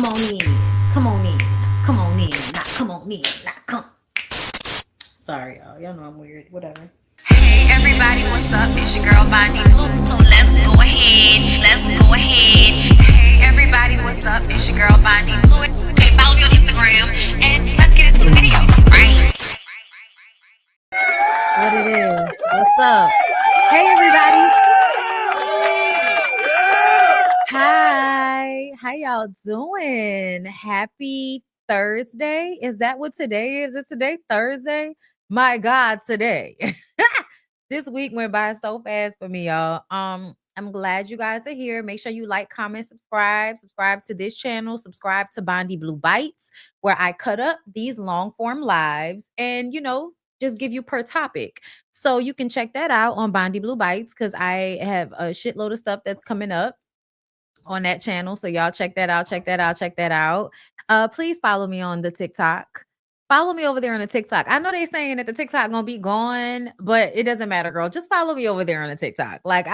on in. Come on in. Come on in. Now come on in. Now come. Sorry, y'all. Y'all know I'm weird. Whatever. Hey everybody, what's up? It's your girl BondyBlue. So let's go ahead. Let's go ahead. Hey everybody, what's up? It's your girl BondyBlue. Hey, follow me on Instagram and let's get into the video. Right? What it is? What's up? Hey everybody. Hi. How y'all doing? Happy Thursday. Is that what today is? Is today Thursday? My God, today. This week went by so fast for me, y'all. I'm glad you guys are here. Make sure you like, comment, subscribe to this channel, subscribe to BondyBlue Bites, where I cut up these long form lives and just give you per topic. So you can check that out on BondyBlue Bites because I have a shitload of stuff that's coming up on that channel. So y'all check that out. Please follow me on the TikTok. Follow me over there on the TikTok. I know they saying that the TikTok gonna be gone, but it doesn't matter, girl. Just follow me over there on the TikTok. Like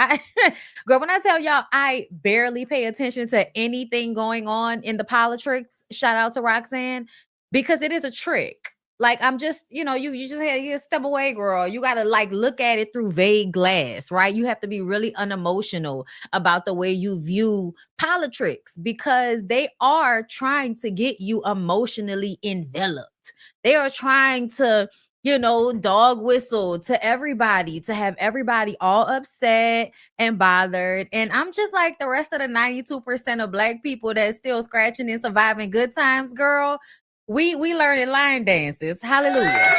girl, when I tell y'all I barely pay attention to anything going on in the politics, shout out to Roxanne, because it is a trick. Like I'm just, you just had to step away, girl. You gotta like look at it through vague glass, right? You have to be really unemotional about the way you view politics because they are trying to get you emotionally enveloped. They are trying to, dog whistle to everybody, to have everybody all upset and bothered. And I'm just like the rest of the 92% of Black people that's still scratching and surviving good times, girl. We learning line dances. Hallelujah.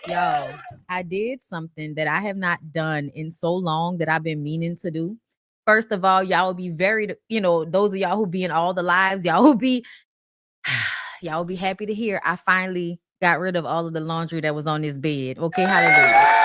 Yo, I did something that I have not done in so long that I've been meaning to do. First of all, y'all will be very, those of y'all who be in all the lives, y'all will be happy to hear I finally got rid of all of the laundry that was on this bed. Okay, hallelujah.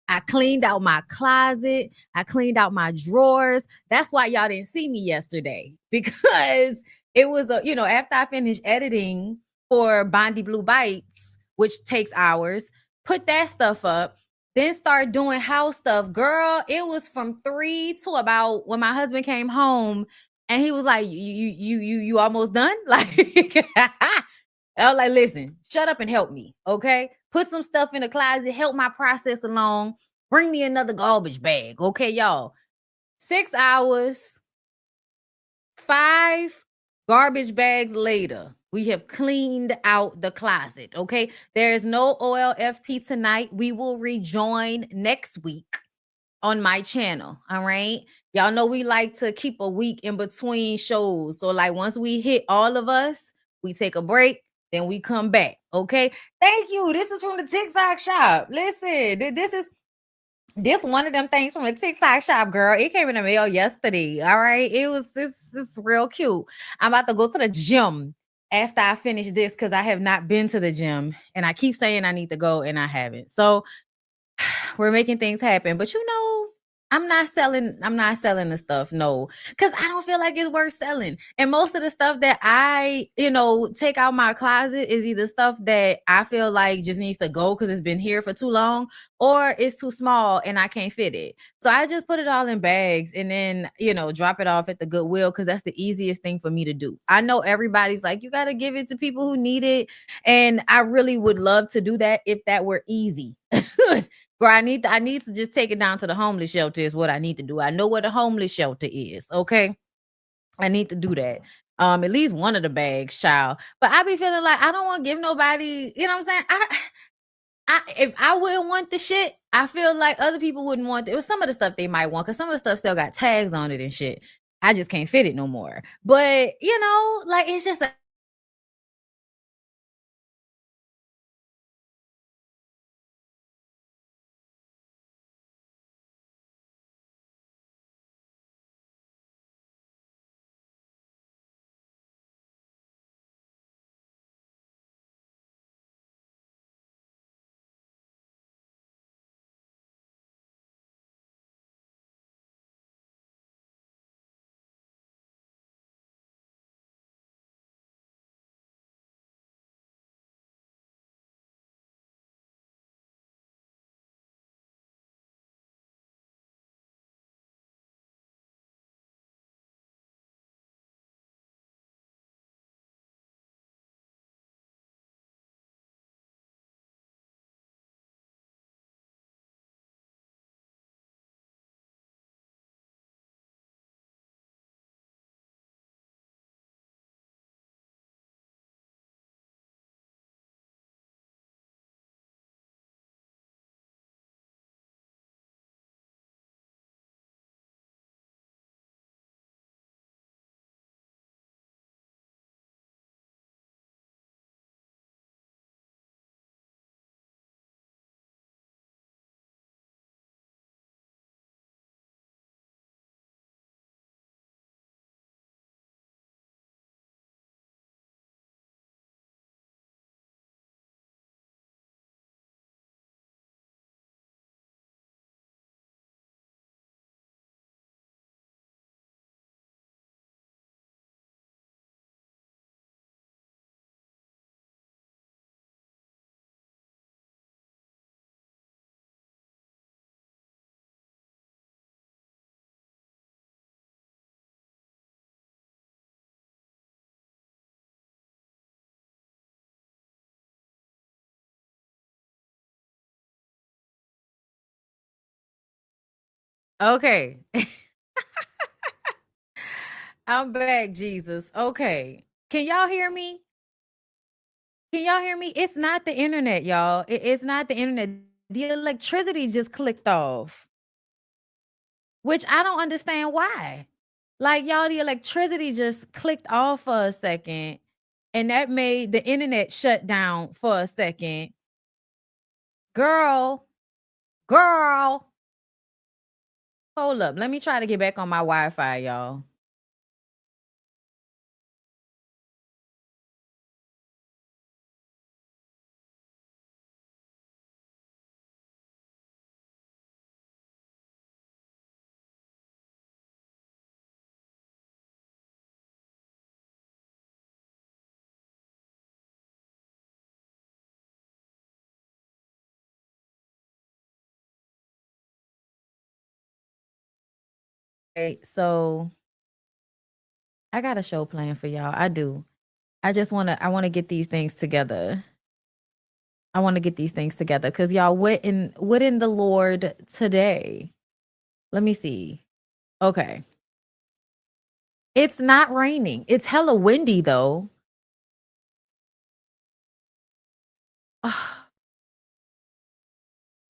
I cleaned out my closet. I cleaned out my drawers. That's why y'all didn't see me yesterday because it was after I finished editing for BondyBlue Bites, which takes hours, put that stuff up, then start doing house stuff. Girl, it was from 3 to about when my husband came home and he was like, you almost done? Like I was like, listen, shut up and help me. Okay. Put some stuff in the closet, help my process along. Bring me another garbage bag. Okay, y'all. 6 hours, 5 garbage bags later, we have cleaned out the closet. Okay. There is no OLFP tonight. We will rejoin next week on my channel. All right. Y'all know we like to keep a week in between shows. So, like, once we hit all of us, we take a break, then we come back. Okay. Thank you. This is from the TikTok shop. Listen, this one of them things from the TikTok shop, girl. It came in the mail yesterday. All right. It was this real cute. I'm about to go to the gym after I finish this because I have not been to the gym and I keep saying I need to go and I haven't. So we're making things happen. But I'm not selling the stuff, no, because I don't feel like it's worth selling. And most of the stuff that I, take out my closet is either stuff that I feel like just needs to go because it's been here for too long, or it's too small and I can't fit it. So I just put it all in bags and then, drop it off at the Goodwill because that's the easiest thing for me to do. I know everybody's like, you got to give it to people who need it. And I really would love to do that if that were easy. Girl, I need to just take it down to the homeless shelter is what I need to do. I know where the homeless shelter is. Okay. I need to do that. At least one of the bags, child. But I be feeling like I don't want to give nobody, you know what I'm saying? If I wouldn't want the shit, I feel like other people wouldn't want it. It was some of the stuff they might want because some of the stuff still got tags on it and shit. I just can't fit it no more. But like it's just Okay. I'm back, Jesus. Okay. Can y'all hear me? Can y'all hear me? It's not the internet, y'all. It's not the internet. The electricity just clicked off, which I don't understand why. Like, y'all, the electricity just clicked off for a second, and that made the internet shut down for a second. Girl, girl, hold up. Let me try to get back on my Wi-Fi, y'all. Okay, so I got a show plan for y'all. I do. I wanna get these things together. I want to get these things together because y'all, what in the Lord today? Let me see. Okay. It's not raining. It's hella windy though.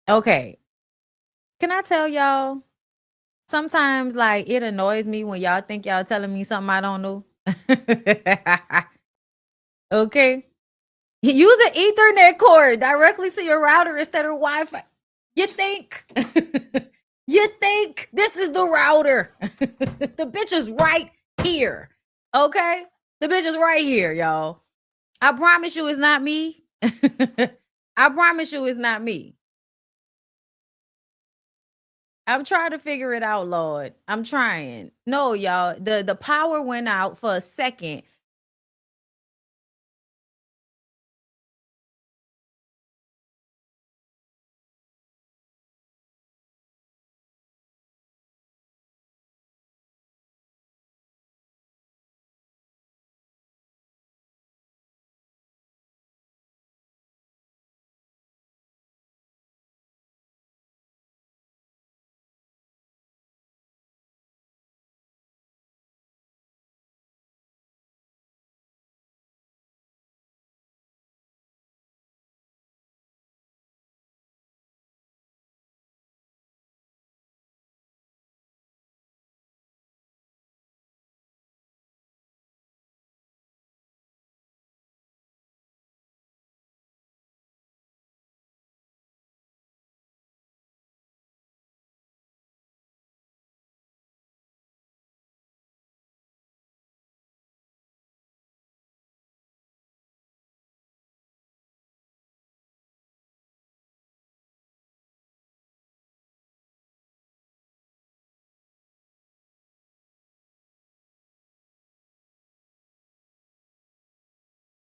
Okay. Can I tell y'all? Sometimes like it annoys me when y'all think y'all telling me something I don't know. Okay. Use an Ethernet cord directly to your router instead of Wi-Fi. You think? You think this is the router? The bitch is right here. Okay? The bitch is right here, y'all. I promise you it's not me. I promise you it's not me. I'm trying to figure it out, Lord. I'm trying. No, y'all. The power went out for a second.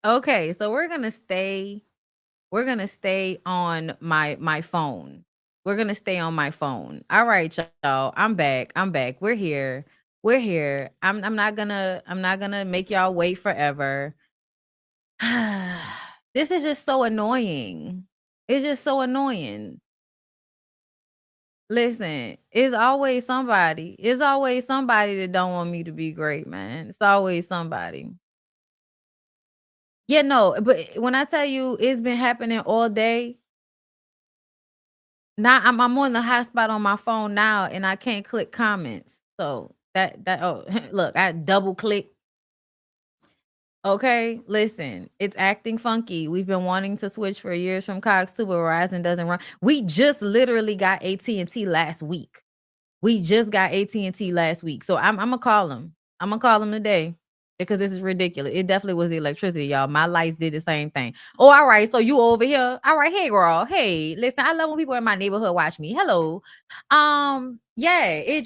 Okay, so we're gonna stay on my phone. We're gonna stay on my phone. All right, y'all. I'm back. I'm back. We're here. We're here. I'm not gonna make y'all wait forever. This is just so annoying. It's just so annoying. Listen, it's always somebody. It's always somebody that don't want me to be great, man. It's always somebody. Yeah, no, but when I tell you it's been happening all day, now I'm on the hotspot on my phone now and I can't click comments. So that oh look, I double click. Okay, listen, it's acting funky. We've been wanting to switch for years from Cox to but Verizon doesn't run. We just literally got AT&T last week. We just got AT&T last week. So I'm gonna call them. I'm gonna call them today because this is ridiculous. It definitely was the electricity, y'all. My lights did the same thing. Oh, all right. So you over here. All right. Hey, girl. Hey, listen, I love when people in my neighborhood watch me. Hello. Yeah, it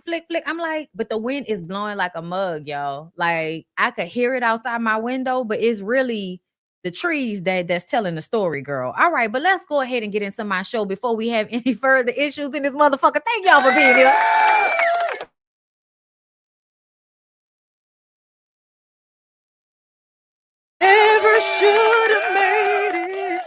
flick. I'm like, but the wind is blowing like a mug, y'all. Like I could hear it outside my window, but it's really the trees that's telling the story, girl. All right, but let's go ahead and get into my show before we have any further issues in this motherfucker. Thank y'all for being here. Never should have made it.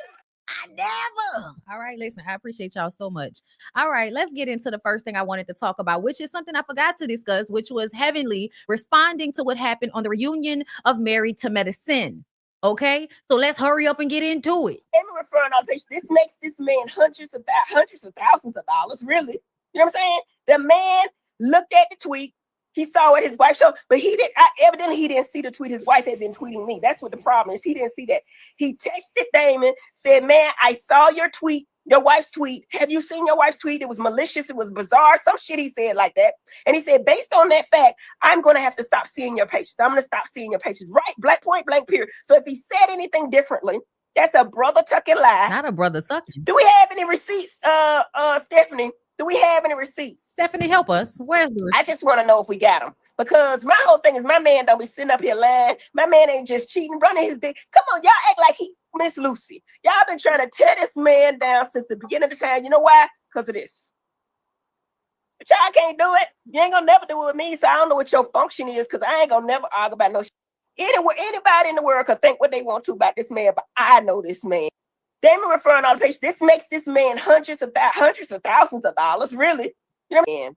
I never. All right, listen, I appreciate y'all so much. All right, let's get into the first thing I wanted to talk about, which is something I forgot to discuss, which was Heavenly responding to what happened on the reunion of Married to Medicine. Okay, so let's hurry up and get into it. Referring on page, this makes this man hundreds of thousands of dollars, really. You know what I'm saying? The man looked at the tweet. He saw what his wife showed, but evidently he didn't see the tweet. His wife had been tweeting me. That's what the problem is. He didn't see that. He texted Damon, said, man, I saw your tweet, your wife's tweet. Have you seen your wife's tweet? It was malicious. It was bizarre. Some shit he said like that. And he said, based on that fact, I'm going to have to stop seeing your patients. I'm going to stop seeing your patients. Right? Black point blank period. So if he said anything differently, that's a brother tucking lie. Not a brother tucking. Do we have any receipts, Stephanie? Do we have any receipts? Stephanie, help us. Where's the receipt? I just want to know if we got them. Because my whole thing is my man don't be sitting up here lying. My man ain't just cheating, running his dick. Come on, y'all act like he Miss Lucy. Y'all been trying to tear this man down since the beginning of the time. You know why? Because of this. But y'all can't do it. You ain't gonna never do it with me, so I don't know what your function is, because I ain't gonna never argue about no shit. Anybody in the world could think what they want to about this man, but I know this man. Damon referring on the page, this makes this man hundreds of thousands of dollars, really. You know what I mean?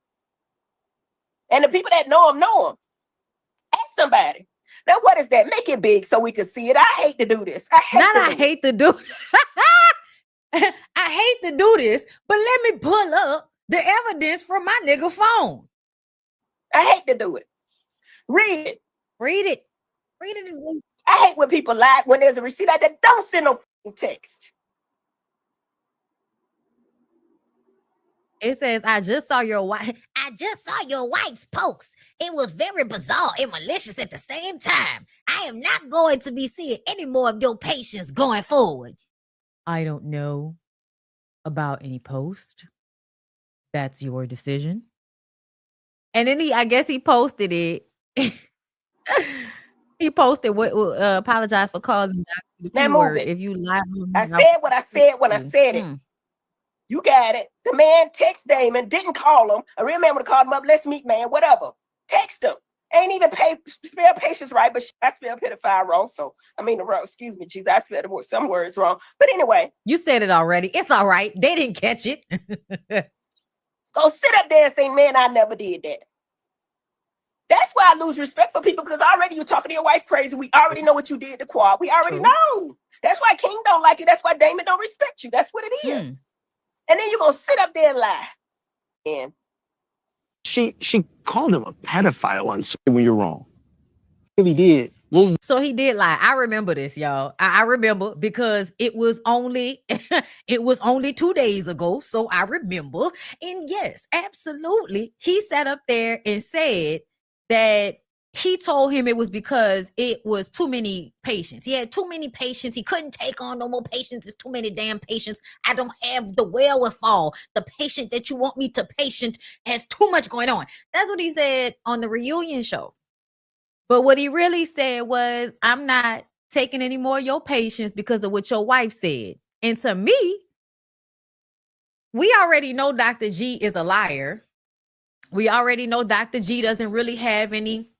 And the people that know him. Ask somebody. Now, what is that? Make it big so we can see it. I hate to do this. I hate to do this, but let me pull up the evidence from my nigga phone. I hate to do it. Read it. I hate when people lie when there's a receipt out there. Don't send no text. It says, I just saw your wife's post. It was very bizarre and malicious at the same time. I am not going to be seeing any more of your patients going forward. I don't know about any post. That's your decision. And then I guess he posted it. He posted what apologize for calling the P-word. If you lie, I said what I said when I said it. You got it. The man text Damon, didn't call him. A real man would have called him up. Let's meet, man. Whatever. Text him. Ain't even spell patience right, but I spelled pedophile wrong. So excuse me, Jesus, I spelled some words wrong. But anyway, you said it already. It's all right. They didn't catch it. Go sit up there and say, man, I never did that. That's why I lose respect for people, because already you're talking to your wife crazy. We already know what you did to Quad. We already know. That's why King don't like you. That's why Damon don't respect you. That's what it is. And then you're going to sit up there and lie. And she called him a pedophile once when you're wrong. He really did. Well, so he did lie. I remember this, y'all. I remember because it was only 2 days ago. So I remember. And yes, absolutely. He sat up there and said that he told him it was because it was too many patients. He had too many patients. He couldn't take on no more patients. It's too many damn patients. I don't have the wherewithal. The patient that you want me to patient has too much going on. That's what he said on the reunion show. But what he really said was, I'm not taking any more of your patients because of what your wife said. And to me, we already know Dr. G is a liar. We already know Dr. G doesn't really have any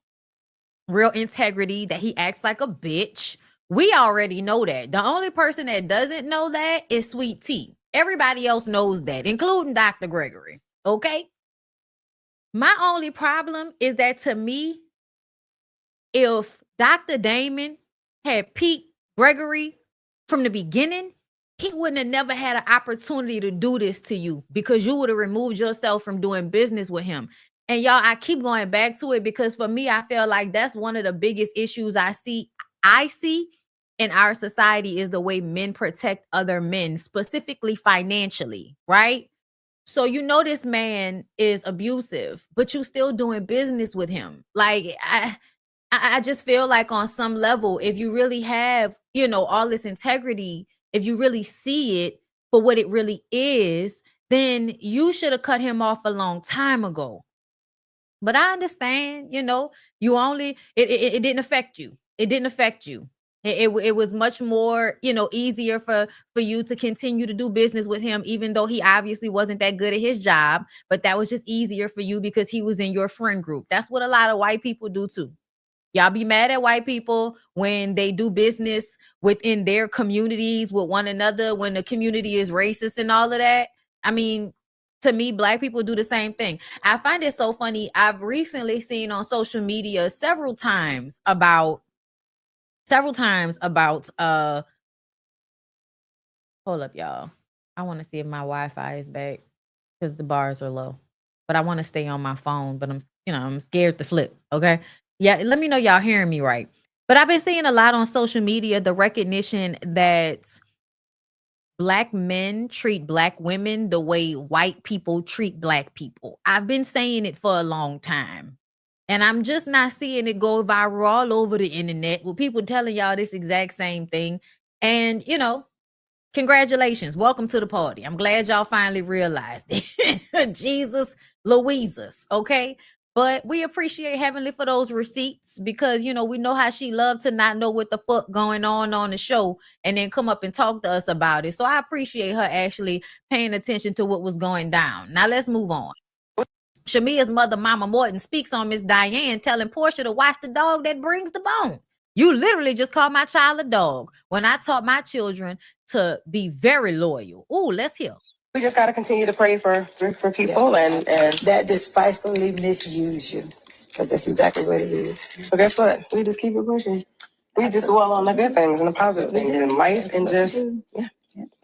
real integrity, that he acts like a bitch. We already know that. The only person that doesn't know that is Sweet Tea. Everybody else knows that, including Dr. Gregory. Okay? My only problem is that, to me, if Dr. Damon had piqued Gregory from the beginning, he wouldn't have never had an opportunity to do this to you, because you would have removed yourself from doing business with him. And y'all, I keep going back to it because for me, I feel like that's one of the biggest issues I see in our society, is the way men protect other men, specifically financially, right? So you know this man is abusive, but you still doing business with him. Like, I just feel like on some level, if you really have, all this integrity, if you really see it for what it really is, then you should have cut him off a long time ago. But I understand, you only, it didn't affect you. It didn't affect you. It was much more, easier for you to continue to do business with him, even though he obviously wasn't that good at his job. But that was just easier for you because he was in your friend group. That's what a lot of white people do too. Y'all be mad at white people when they do business within their communities with one another, when the community is racist and all of that. I mean, to me, Black people do the same thing. I find it so funny. I've recently seen on social media several times about hold up, y'all. I want to see if my Wi-Fi is back because the bars are low. But I want to stay on my phone, but I'm scared to flip. Okay. Yeah, let me know y'all hearing me right. But I've been seeing a lot on social media the recognition that Black men treat Black women the way white people treat Black people. I've been saying it for a long time. And I'm just not seeing it go viral all over the internet with people telling y'all this exact same thing. And, congratulations. Welcome to the party. I'm glad y'all finally realized it. Jesus Louises, okay? But we appreciate Heavenly for those receipts because, we know how she loved to not know what the fuck going on the show and then come up and talk to us about it. So I appreciate her actually paying attention to what was going down. Now let's move on. Shamia's mother, Mama Morton, speaks on Miss Diane telling Portia to watch the dog that brings the bone. You literally just called my child a dog when I taught my children to be very loyal. Ooh, let's hear. We just got to continue to pray for people and that despitefully misuse you, because that's exactly what it is. But guess what? We just keep it pushing. We just dwell on the good things and the positive things in life and just, yeah,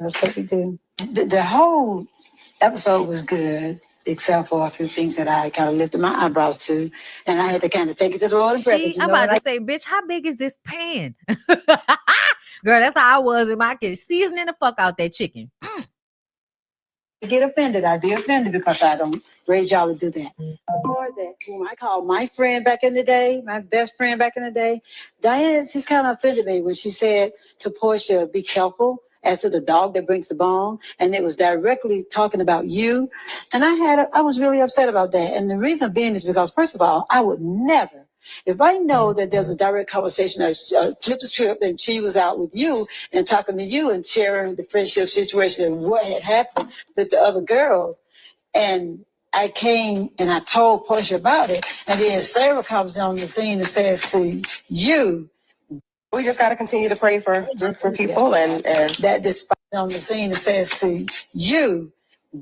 that's what we do. The whole episode was good, except for a few things that I kind of lifted my eyebrows to, and I had to kind of take it to the Lord in prayer. I'm about to say, bitch, how big is this pan? Girl, that's how I was with my kids, seasoning the fuck out that chicken. Get offended. I'd be offended because I don't raise y'all to do that. Or that whom I call my friend back in the day, my best friend back in the day, Diane, she's kind of offended me when she said to Portia, be careful as to the dog that brings the bone. And it was directly talking about you. And I was really upset about that. And the reason being is because, first of all, I would never, if I know that there's a direct conversation, trip to trip, and she was out with you and talking to you and sharing the friendship situation and what had happened with the other girls, and I came and I told Portia about it, and then Sarah comes on the scene and says to you, we just got to continue to pray for people and that despite on the scene and says to you,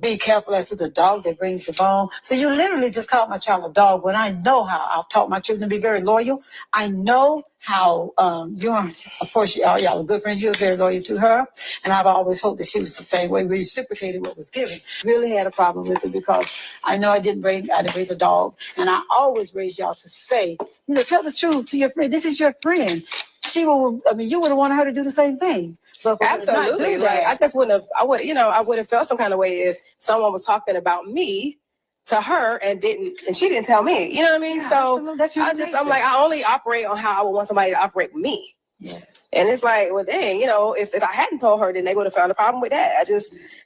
be careful as to the dog that brings the bone. So you literally just called my child a dog when I know how I've taught my children to be very loyal. I know how you are, of course, y'all are good friends. You're very loyal to her. And I've always hoped that she was the same way. We reciprocated what was given. Really had a problem with it because I know I didn't raise a dog. And I always raised y'all to say, tell the truth to your friend. This is your friend. You would have wanted her to do the same thing. Absolutely. Like I would have felt some kind of way if someone was talking about me to her and she didn't tell me. You know what I mean? Yeah, so I'm like, I only operate on how I would want somebody to operate with me. Yes. And it's like, well, dang, if I hadn't told her, then they would have found a problem with that.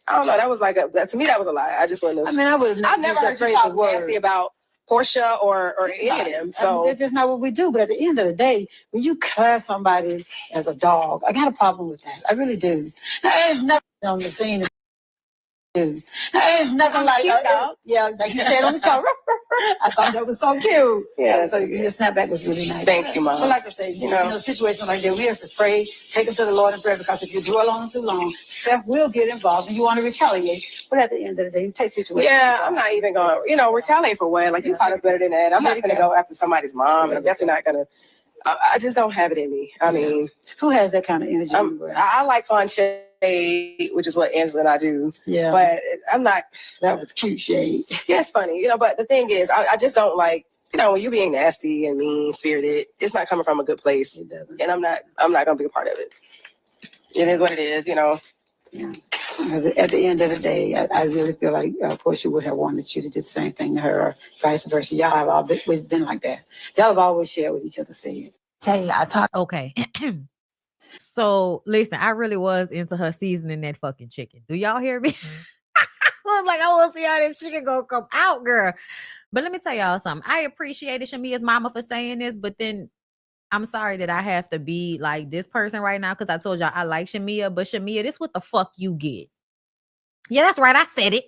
I don't know. That was like to me, that was a lie. I just wouldn't have. I would have. I've never heard you talk nasty about Portia or any of them. So that's just not what we do. But at the end of the day, when you class somebody as a dog, I got a problem with that. I really do. Now, there's nothing on the scene. It's nothing like like you said on the show. I thought that was so cute. Yeah. So your snapback was really nice. Thank you, Mom. But like I say, in a situation like that, we have to pray, take it to the Lord in prayer, because if you dwell on it too long, self will get involved and you want to retaliate. But at the end of the day, you take situations. Yeah, I'm not even going to, retaliate for what? Like, you taught us better than that. I'm not going to go after somebody's mom, and I'm definitely not going to. I just don't have it in me. I mean, who has that kind of energy? I like fun shade, which is what Angela and I do. Yeah. But I'm not. That was cute shade. Yeah, it's funny, But the thing is, I just don't like, when you're being nasty and mean spirited. It's not coming from a good place, and I'm not gonna be a part of it. It is what it is, Yeah. At the end of the day, I really feel like Portia would have wanted you to do the same thing to her, or vice versa. Y'all have always been like that. Y'all have always shared with each other. Okay. So listen, I really was into her seasoning that fucking chicken. Do y'all hear me? I was like, I want to see how this chicken gonna come out, girl. But let me tell y'all something. I appreciated Shamia's mama for saying this, but then I'm sorry that I have to be like this person right now because I told y'all I like Shamia, but Shamia, this what the fuck you get. Yeah, that's right. I said it.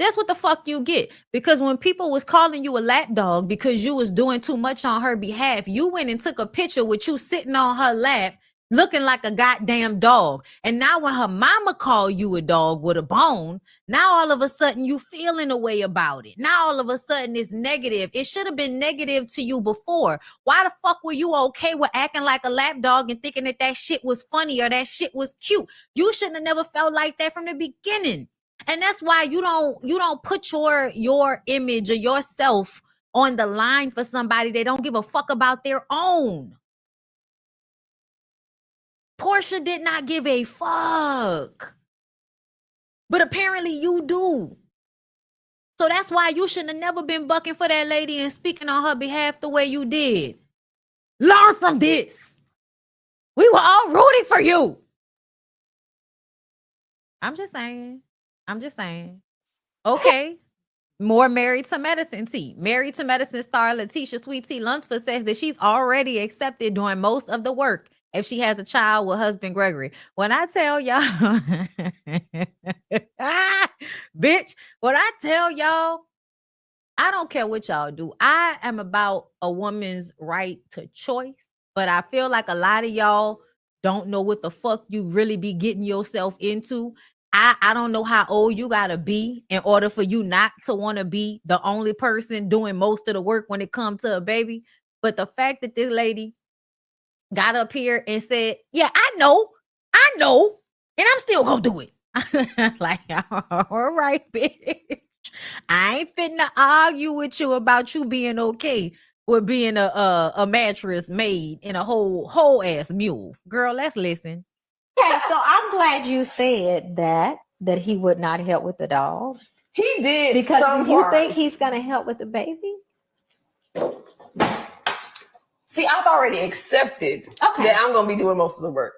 That's what the fuck you get. Because when people was calling you a lap dog because you was doing too much on her behalf, you went and took a picture with you sitting on her lap looking like a goddamn dog. And now when her mama called you a dog with a bone, now all of a sudden you feeling a way about it. Now all of a sudden it's negative. It should have been negative to you before. Why the fuck were you okay with acting like a lap dog and thinking that that shit was funny or that shit was cute? You shouldn't have never felt like that from the beginning. And that's why you don't put your image or yourself on the line for somebody that don't give a fuck about their own. Portia did not give a fuck. But apparently you do. So that's why you shouldn't have never been bucking for that lady and speaking on her behalf the way you did. Learn from this. We were all rooting for you. I'm just saying. Okay. More Married to Medicine tea. Married to Medicine star Letitia Sweet Tea Lunsford says that she's already accepted doing most of the work if she has a child with husband Gregory. When I tell y'all, bitch, when I tell y'all, I don't care what y'all do. I am about a woman's right to choice, but I feel like a lot of y'all don't know what the fuck you really be getting yourself into. I don't know how old you gotta be in order for you not to want to be the only person doing most of the work when it comes to a baby. But the fact that this lady got up here and said, yeah, I know, and I'm still gonna do it. Like, all right, bitch. I ain't finna argue with you about you being okay with being a mattress made in a whole ass mule. Girl, let's listen. Okay, so I'm glad you said that he would not help with the dog. He did, because you think he's gonna help with the baby? See, I've already accepted that I'm gonna be doing most of the work.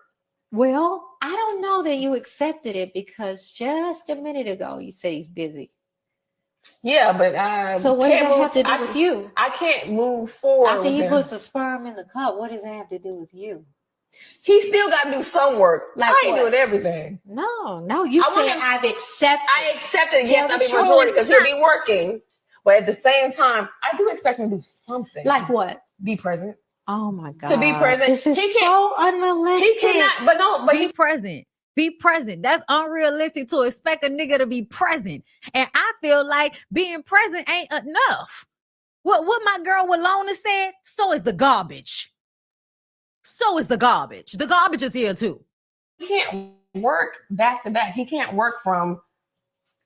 Well, I don't know that you accepted it because just a minute ago you said he's busy. Yeah, but so what does that have to do with you? I can't move forward. After he puts the sperm in the cup, what does that have to do with you? He still got to do some work. Like I ain't doing everything. No. You said I've accepted. I accepted. Yes, I'll be majority because he'll be working. But at the same time, I do expect him to do something. Like what? Be present. Oh my God. To be present. This is so unrealistic. He cannot. But no. But be present. Be present. That's unrealistic to expect a nigga to be present. And I feel like being present ain't enough. What my girl Walona said, so is the garbage. So is the garbage. The garbage is here too. He can't work back to back. He can't work from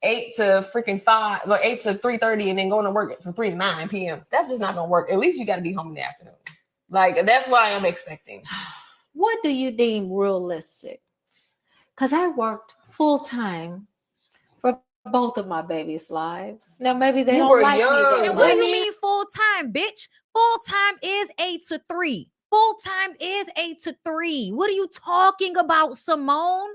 8 to freaking 5, or 8 to 3:30 and then going to work from 3 to 9 p.m. That's just not gonna work. At least you gotta be home in the afternoon. Like, that's why I'm expecting. What do you deem realistic? Because I worked full time for both of my babies' lives. Now maybe they don't like me. And what do you mean full time, bitch? Full time is 8 to 3. Full time is 8 to 3. What are you talking about, Simone?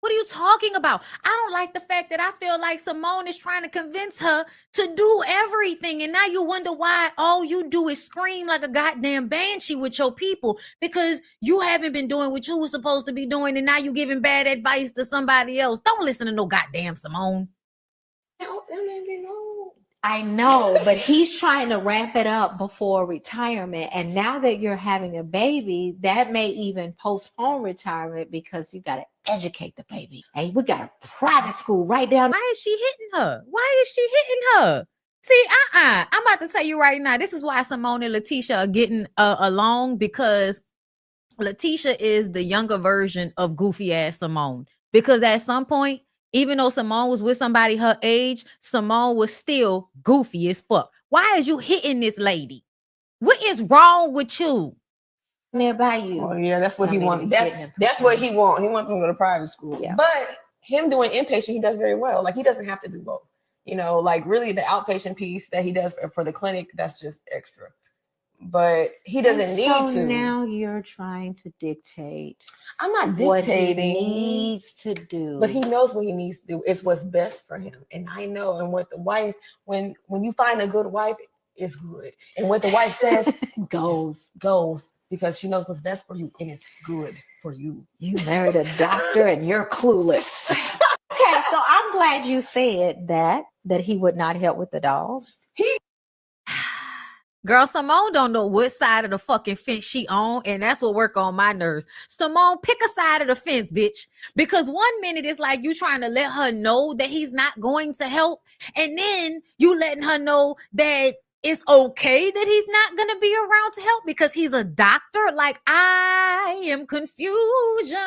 What are you talking about? I don't like the fact that I feel like Simone is trying to convince her to do everything. And now you wonder why all you do is scream like a goddamn banshee with your people because you haven't been doing what you were supposed to be doing. And now you're giving bad advice to somebody else. Don't listen to no goddamn Simone. I know, but he's trying to ramp it up before retirement. And now that you're having a baby, that may even postpone retirement because you got to educate the baby. Hey, we got a private school right down. Why is she hitting her? See, I'm about to tell you right now, this is why Simone and Letitia are getting along, because Letitia is the younger version of goofy ass Simone. Because at some point, even though Simone was with somebody her age, Simone was still goofy as fuck. Why is you hitting this lady? What is wrong with you? Nearby you. Oh yeah, that's what he wanted. That's what he wants. He wants them to go to private school. Yeah. But him doing inpatient, he does very well. Like, he doesn't have to do both. You know, like really the outpatient piece that he does for the clinic, that's just extra. But he doesn't need to. Now you're trying to dictate. I'm not dictating. What he needs to do. But he knows what he needs to do. It's what's best for him. And I know. And what the wife, when you find a good wife, it's good. And what the wife says goes. Because she knows what's best for you and it's good for you. You married a doctor and you're clueless. Okay, So I'm glad you said that he would not help with the dog. Girl, Simone don't know what side of the fucking fence she on, and that's what work on my nerves. Simone, pick a side of the fence, bitch. Because 1 minute it's like you trying to let her know that he's not going to help, and then you letting her know that it's okay that he's not going to be around to help because he's a doctor. Like, I am confusion.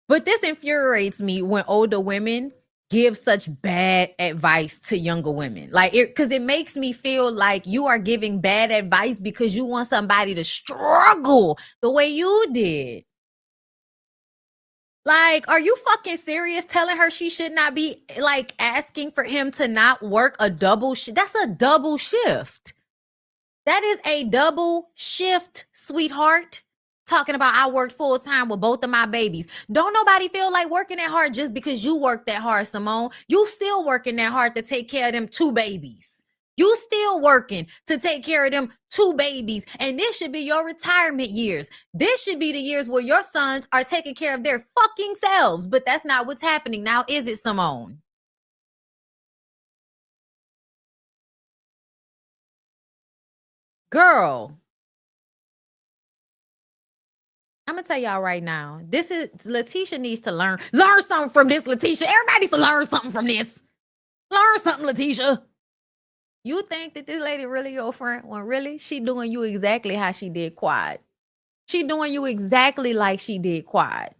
But this infuriates me when older women give such bad advice to younger women. Like, because it makes me feel like you are giving bad advice because you want somebody to struggle the way you did. Like, are you fucking serious telling her she should not be, like, asking for him to not work a double shift? That's a double shift. That is a double shift, sweetheart. Talking about I worked full time with both of my babies. Don't nobody feel like working that hard just because you work that hard, Simone. You still working that hard to take care of them 2 babies. You still working to take care of them 2 babies. And this should be your retirement years. This should be the years where your sons are taking care of their fucking selves. But that's not what's happening now, is it, Simone? Girl, I'm gonna tell y'all right now. This is Letitia needs to learn something from this, Letitia. Everybody needs to learn something from this. Learn something, Letitia. You think that this lady really your friend? When really she doing you exactly how she did Quad. She doing you exactly like she did Quad.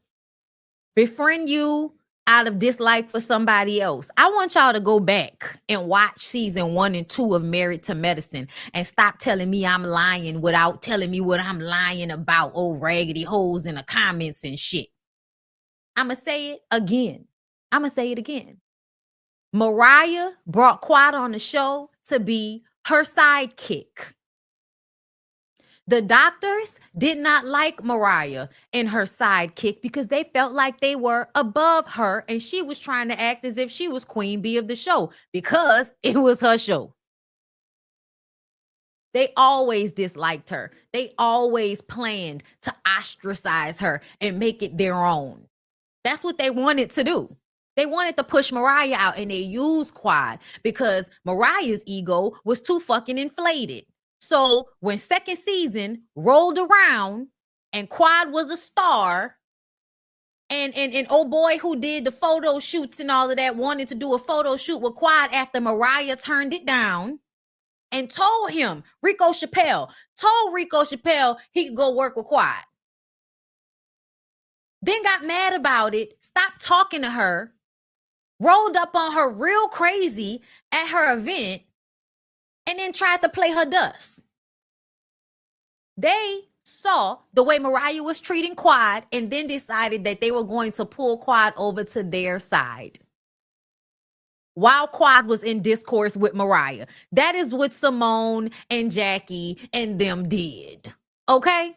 Befriend you out of dislike for somebody else. I want y'all to go back and watch season 1 and 2 of Married to Medicine and stop telling me I'm lying without telling me what I'm lying about. Old raggedy hoes in the comments and shit. I'ma say it again. Mariah brought Quad on the show to be her sidekick. The doctors did not like Mariah and her sidekick because they felt like they were above her and she was trying to act as if she was queen bee of the show because it was her show. They always disliked her. They always planned to ostracize her and make it their own. That's what they wanted to do. They wanted to push Mariah out and they used Quad because Mariah's ego was too fucking inflated. So when second season rolled around and Quad was a star and old boy who did the photo shoots and all of that wanted to do a photo shoot with Quad after Mariah turned it down and told him, Rico Chappelle he could go work with Quad. Then got mad about it, stopped talking to her, rolled up on her real crazy at her event, and then tried to play her dust. They saw the way Mariah was treating Quad and then decided that they were going to pull Quad over to their side while Quad was in discourse with Mariah. That is what Simone and Jackie and them did. Okay?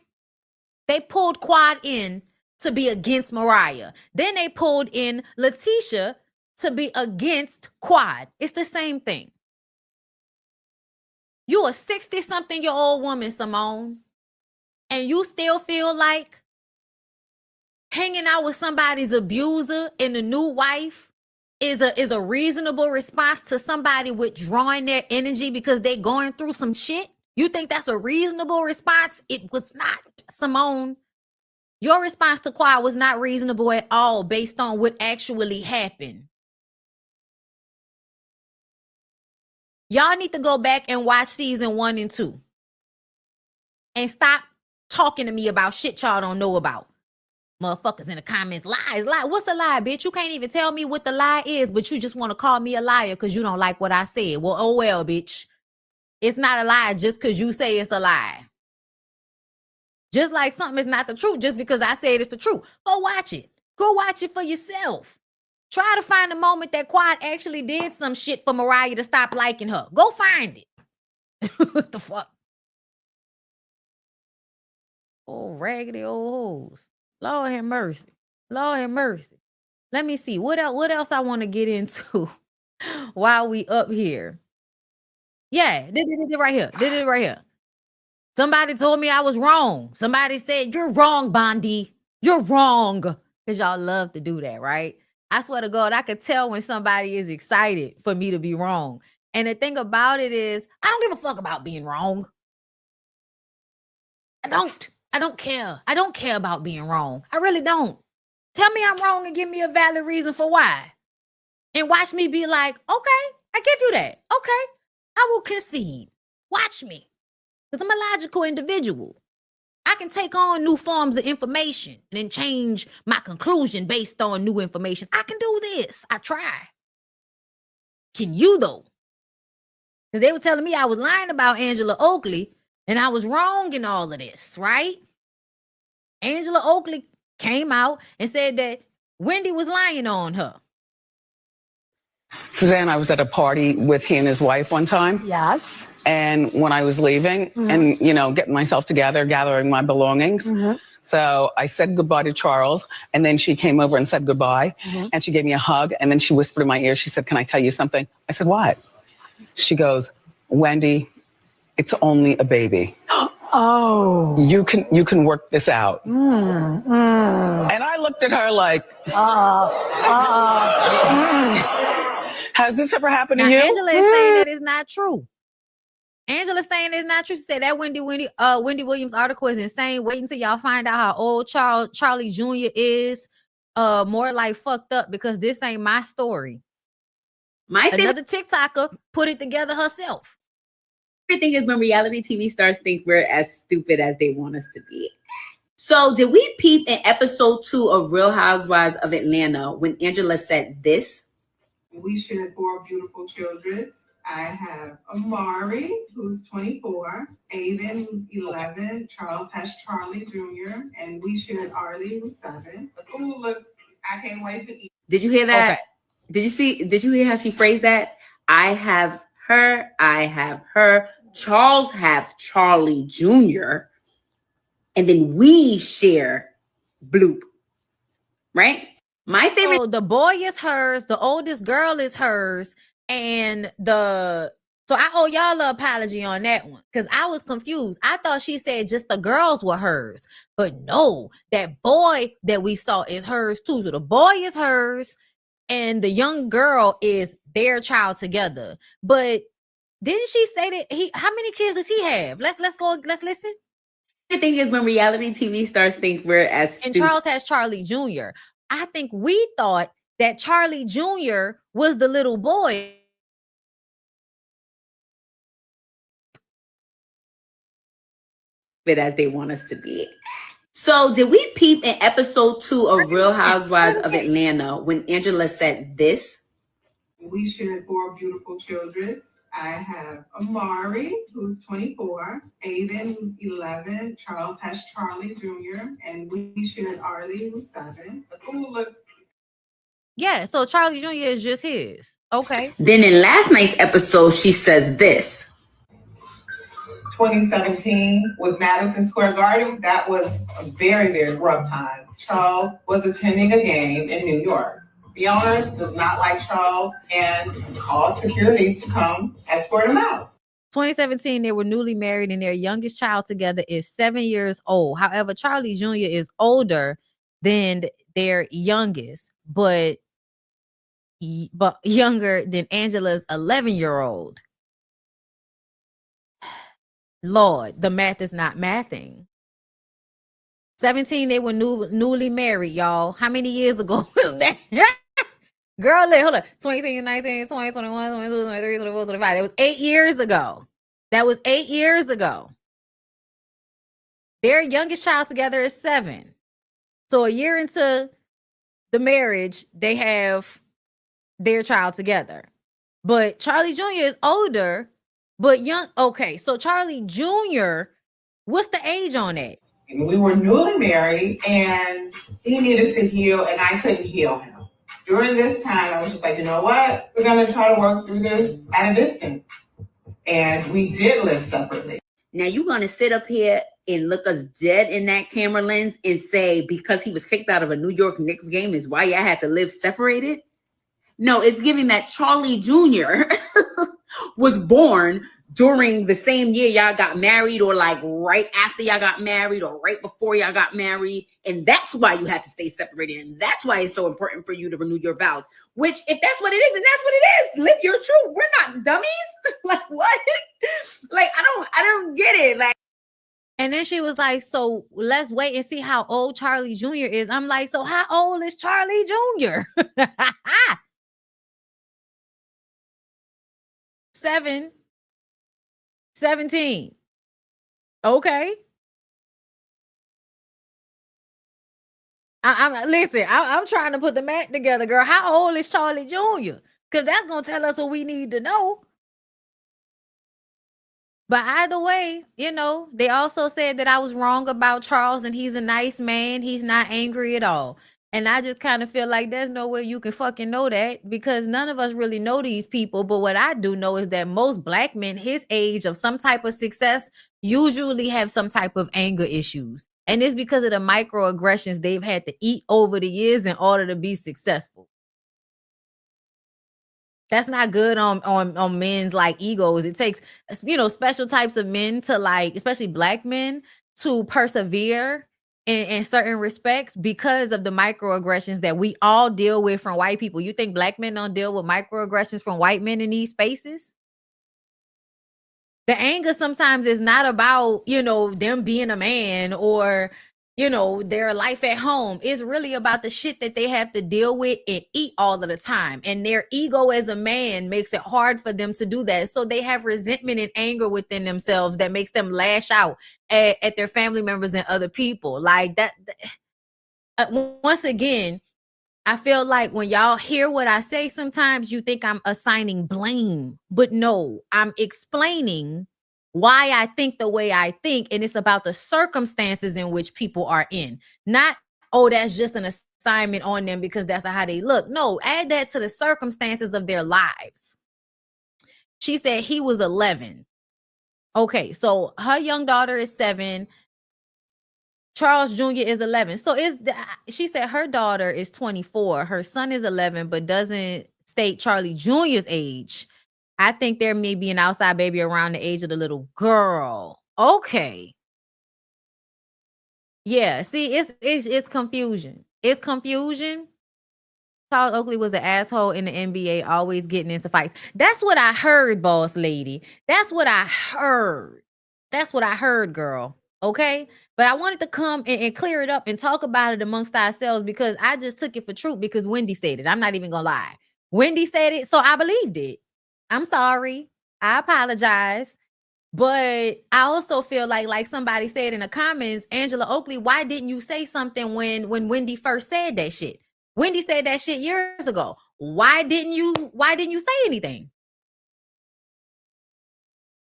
They pulled Quad in to be against Mariah. Then they pulled in Letitia to be against Quad. It's the same thing. You a 60-something-year-old woman, Simone, and you still feel like hanging out with somebody's abuser and the new wife is a reasonable response to somebody withdrawing their energy because they going through some shit? You think that's a reasonable response? It was not, Simone. Your response to Quad was not reasonable at all based on what actually happened. Y'all need to go back and watch season 1 and 2 and stop talking to me about shit y'all don't know about. Motherfuckers in the comments, lies. What's a lie, bitch? You can't even tell me what the lie is, but you just want to call me a liar because you don't like what I said. Well, oh well, bitch. It's not a lie just because you say it's a lie. Just like something is not the truth just because I said it's the truth. Go watch it. Go watch it for yourself. Try to find the moment that Quad actually did some shit for Mariah to stop liking her. Go find it. What the fuck? Oh, raggedy old hoes. Lord have mercy. Lord have mercy. Let me see. What else I want to get into while we up here? Yeah, did it right here. Did it right here. Somebody told me I was wrong. Somebody said, you're wrong, Bondi. You're wrong. Because y'all love to do that, right? I swear to God, I could tell when somebody is excited for me to be wrong. And the thing about it is, I don't give a fuck about being wrong. I don't care. I don't care about being wrong. I really don't. Tell me I'm wrong and give me a valid reason for why. And watch me be like, okay, I give you that. Okay, I will concede. Watch me. Because I'm a logical individual. I can take on new forms of information and then change my conclusion based on new information. I can do this. I try. Can you, though? Because they were telling me I was lying about Angela Oakley and I was wrong in all of this, right? Angela Oakley came out and said that Wendy was lying on her. Suzanne, I was at a party with he and his wife one time. Yes. And when I was leaving and, you know, getting myself together, gathering my belongings. So I said goodbye to Charles. And then she came over and said goodbye. And she gave me a hug. And then she whispered in my ear, she said, can I tell you something? I said, what? She goes, Wendy, it's only a baby. Oh. You can work this out. And I looked at her like, has this ever happened to you? Angela is saying that it's not true. Angela's saying it's not true. She said that Wendy Williams article is insane. Wait until y'all find out how old Charlie Jr. is. More like fucked up because this ain't my story. Another TikToker put it together herself. Everything is when reality TV stars think we're as stupid as they want us to be. So did we peep in episode 2 of Real Housewives of Atlanta when Angela said this? We shared 4 beautiful children. I have Amari, who's 24, Aiden, who's 11, Charles has Charlie Jr., and we shared Arlie, who's 7. The food looks, I can't wait to eat. Did you hear that? Okay. Did you hear how she phrased that? I have her, Charles has Charlie Jr., and then we share Bloop, right? My favorite. So the boy is hers, the oldest girl is hers, and so I owe y'all an apology on that one because I was confused. I thought she said just the girls were hers, but no, that boy that we saw is hers too. So the boy is hers, and the young girl is their child together. But didn't she say that how many kids does he have? Let's listen. The thing is when reality TV stars think we're as And stupid. Charles has Charlie Jr. I think we thought that Charlie Jr. was the little boy. As they want us to be. So did we peep in episode 2 of Real Housewives of Atlanta when Angela said this? We shared 4 beautiful children. I have Amari, who's 24, Aiden, who's 11, Charles has Charlie Jr., and we shared Arlie, who's 7. The food looks. Yeah, so Charlie Jr. is just his. Okay. Then in last night's episode, she says this. 2017 with Madison Square Garden, that was a very, very rough time. Charles was attending a game in New York. The owner does not like Charles and called security to come escort him out. 2017, they were newly married and their youngest child together is 7 years old. However, Charlie Jr. is older than their youngest, but younger than Angela's 11-year-old. Lord, the math is not mathing. 17, they were newly married, y'all. How many years ago was that? Girl, hold up. 20, 19, 20, 21, 22, 23, 24, 25. It was 8 years ago. That was 8 years ago. Their youngest child together is 7. So a year into the marriage, they have their child together. But Charlie Jr. is older, but young. Okay, so Charlie Jr., what's the age on that? We were newly married and he needed to heal and I couldn't heal him. During this time, I was just like, you know what? We're going to try to work through this at a distance. And we did live separately. Now you're going to sit up here and look us dead in that camera lens and say, because he was kicked out of a New York Knicks game is why y'all had to live separated? No, it's giving that Charlie Jr. was born during the same year y'all got married, or like right after y'all got married, or right before y'all got married, and that's why you had to stay separated, and that's why it's so important for you to renew your vows. Which, if that's what it is, then that's what it is. Live your truth. We're not dummies. Like, what? Like, I don't get it. Like, and then she was like, so let's wait and see how old Charlie Jr. is. I'm like, so how old is Charlie Jr.? 17. Okay. I'm trying to put the math together, girl. How old is Charlie Jr.? Because that's going to tell us what we need to know. But either way, you know, they also said that I was wrong about Charles and he's a nice man. He's not angry at all. And I just kind of feel like there's no way you can fucking know that, because none of us really know these people. But what I do know is that most black men his age of some type of success usually have some type of anger issues. And it's because of the microaggressions they've had to eat over the years in order to be successful. That's not good on men's like egos. It takes, you know, special types of men to, like, especially black men, to persevere in certain respects because of the microaggressions that we all deal with from white people. You think black men don't deal with microaggressions from white men in these spaces? The anger sometimes is not about, you know, them being a man or, you know, their life at home. It's really about the shit that they have to deal with and eat all of the time. And their ego as a man makes it hard for them to do that. So they have resentment and anger within themselves that makes them lash out at their family members and other people. Like that. Once again, I feel like when y'all hear what I say, sometimes you think I'm assigning blame, but no, I'm explaining why I think the way I think. And it's about the circumstances in which people are in, not, oh, that's just an assignment on them because that's how they look. No, add that to the circumstances of their lives. She said he was 11. Okay, so her young daughter is 7. Charles Jr. is 11. So she said her daughter is 24. Her son is 11, but doesn't state Charlie Jr.'s age. I think there may be an outside baby around the age of the little girl. Okay. Yeah, see, it's confusion. It's confusion. Charles Oakley was an asshole in the NBA, always getting into fights. That's what I heard, boss lady. That's what I heard. That's what I heard, girl. Okay. But I wanted to come and clear it up and talk about it amongst ourselves, because I just took it for truth because Wendy said it. I'm not even gonna lie. Wendy said it, so I believed it. I'm sorry. I apologize. But I also feel like somebody said in the comments, Angela Oakley, why didn't you say something when Wendy first said that shit? Wendy said that shit years ago. Why didn't you say anything?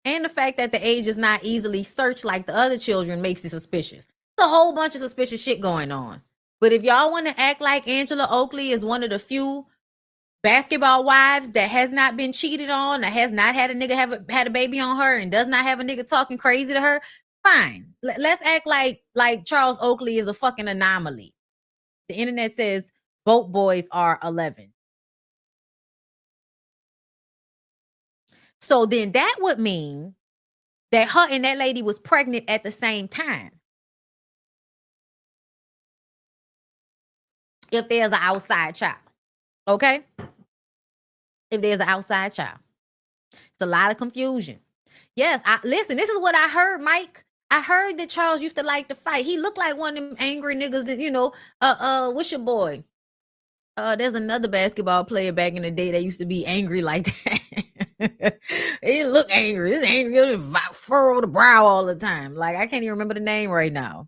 And the fact that the age is not easily searched like the other children makes it suspicious. There's a whole bunch of suspicious shit going on. But if y'all want to act like Angela Oakley is one of the few basketball wives that has not been cheated on, that has not had a nigga had a baby on her, and does not have a nigga talking crazy to her, fine. Let's act like Charles Oakley is a fucking anomaly. The internet says both boys are 11. So then that would mean that her and that lady was pregnant at the same time. If there's an outside child. Okay? If there's an outside child. It's a lot of confusion. Yes, listen, this is what I heard, Mike. I heard that Charles used to like to fight. He looked like one of them angry niggas that, you know, what's your boy? There's another basketball player back in the day that used to be angry like that. He look angry. He's angry, furrow the brow all the time. Like, I can't even remember the name right now.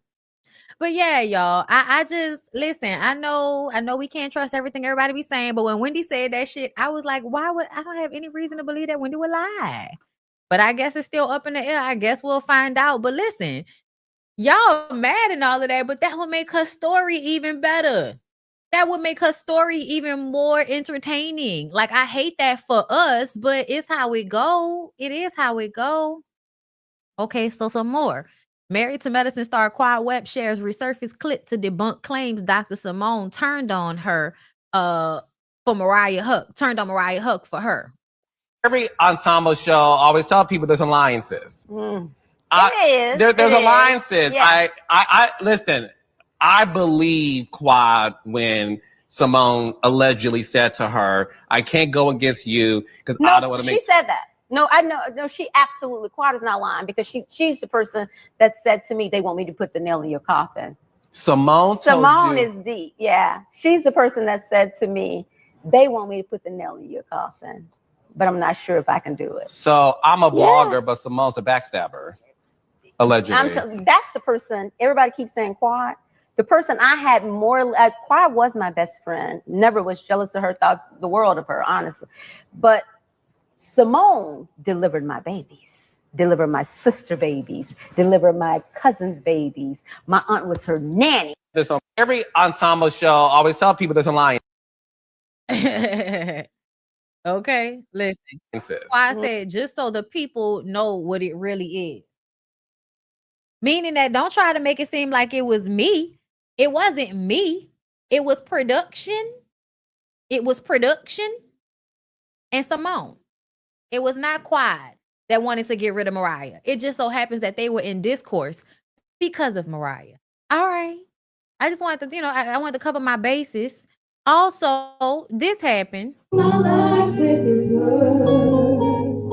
But yeah, y'all, I just, listen, I know we can't trust everything everybody be saying, but when Wendy said that shit, I was like, I don't have any reason to believe that Wendy would lie. But I guess it's still up in the air. I guess we'll find out. But listen, y'all mad and all of that, but that would make her story even better. That would make her story even more entertaining. Like, I hate that for us, but it's how it go. It is how it go. Okay, so some more. Married to Medicine star Quad Webb shares resurfaced clip to debunk claims Dr. Simone turned on her for Mariah Huq, turned on Mariah Huq for her. Every ensemble show always tell people there's alliances. There's alliances. Yeah. I listen. I believe Quad when Simone allegedly said to her, "I can't go against you because I don't want to make." She said that. No, I know. No, she absolutely. Quad is not lying because she's the person that said to me, "They want me to put the nail in your coffin." Simone is deep. Yeah, she's the person that said to me, "They want me to put the nail in your coffin," but I'm not sure if I can do it. So I'm a blogger, but Simone's a backstabber, allegedly. That's the person. Everybody keeps saying Quad. The person I had more. Quad was my best friend. Never was jealous of her. Thought the world of her, honestly. But Simone delivered my babies. Delivered my sister babies. Delivered my cousin's babies. My aunt was her nanny. Every ensemble show always tell people there's alliances. Okay, listen. Why I said just so the people know what it really is. Meaning that don't try to make it seem like it was me. It wasn't me. It was production. It was production and Simone. It was not Quad that wanted to get rid of Mariah. It just so happens that they were in discourse because of Mariah. All right. I just wanted to, I wanted to cover my bases. Also, this happened. My life with his words,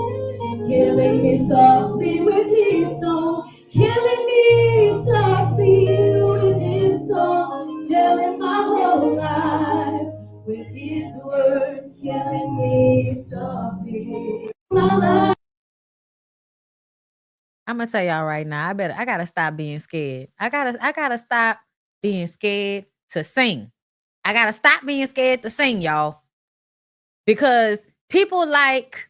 killing me softly with his song, killing me softly with his song, telling my whole life with his words, killing me softly. My life. I'm gonna tell y'all right now. I gotta stop being scared. I gotta stop being scared to sing. I gotta stop being scared to sing, y'all. Because people like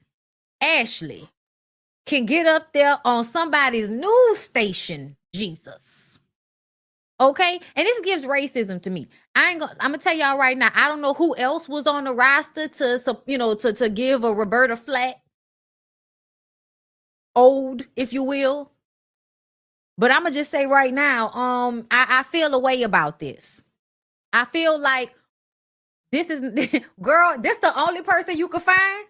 Ashley can get up there on somebody's news station, Jesus. Okay? And this gives racism to me. I'm gonna tell y'all right now, I don't know who else was on the roster to give a Roberta Flack ode, if you will. But I'm gonna just say right now, I feel a way about this. I feel like this is, girl, this the only person you can find.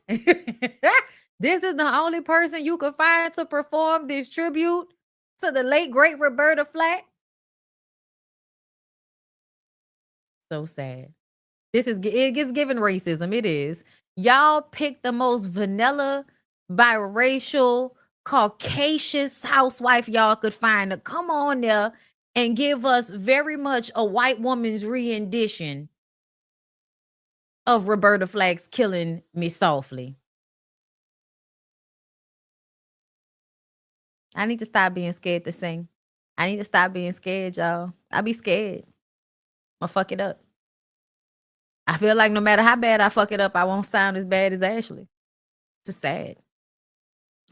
This is the only person you can find to perform this tribute to the late, great Roberta Flack. So sad. It's giving racism. It is. Y'all pick the most vanilla, biracial, Caucasian housewife y'all could find to come on there and give us very much a white woman's rendition of Roberta Flack's Killing Me Softly. I need to stop being scared to sing. I need to stop being scared, y'all. I be scared. I'll fuck it up. I feel like no matter how bad I fuck it up, I won't sound as bad as Ashley. It's just sad.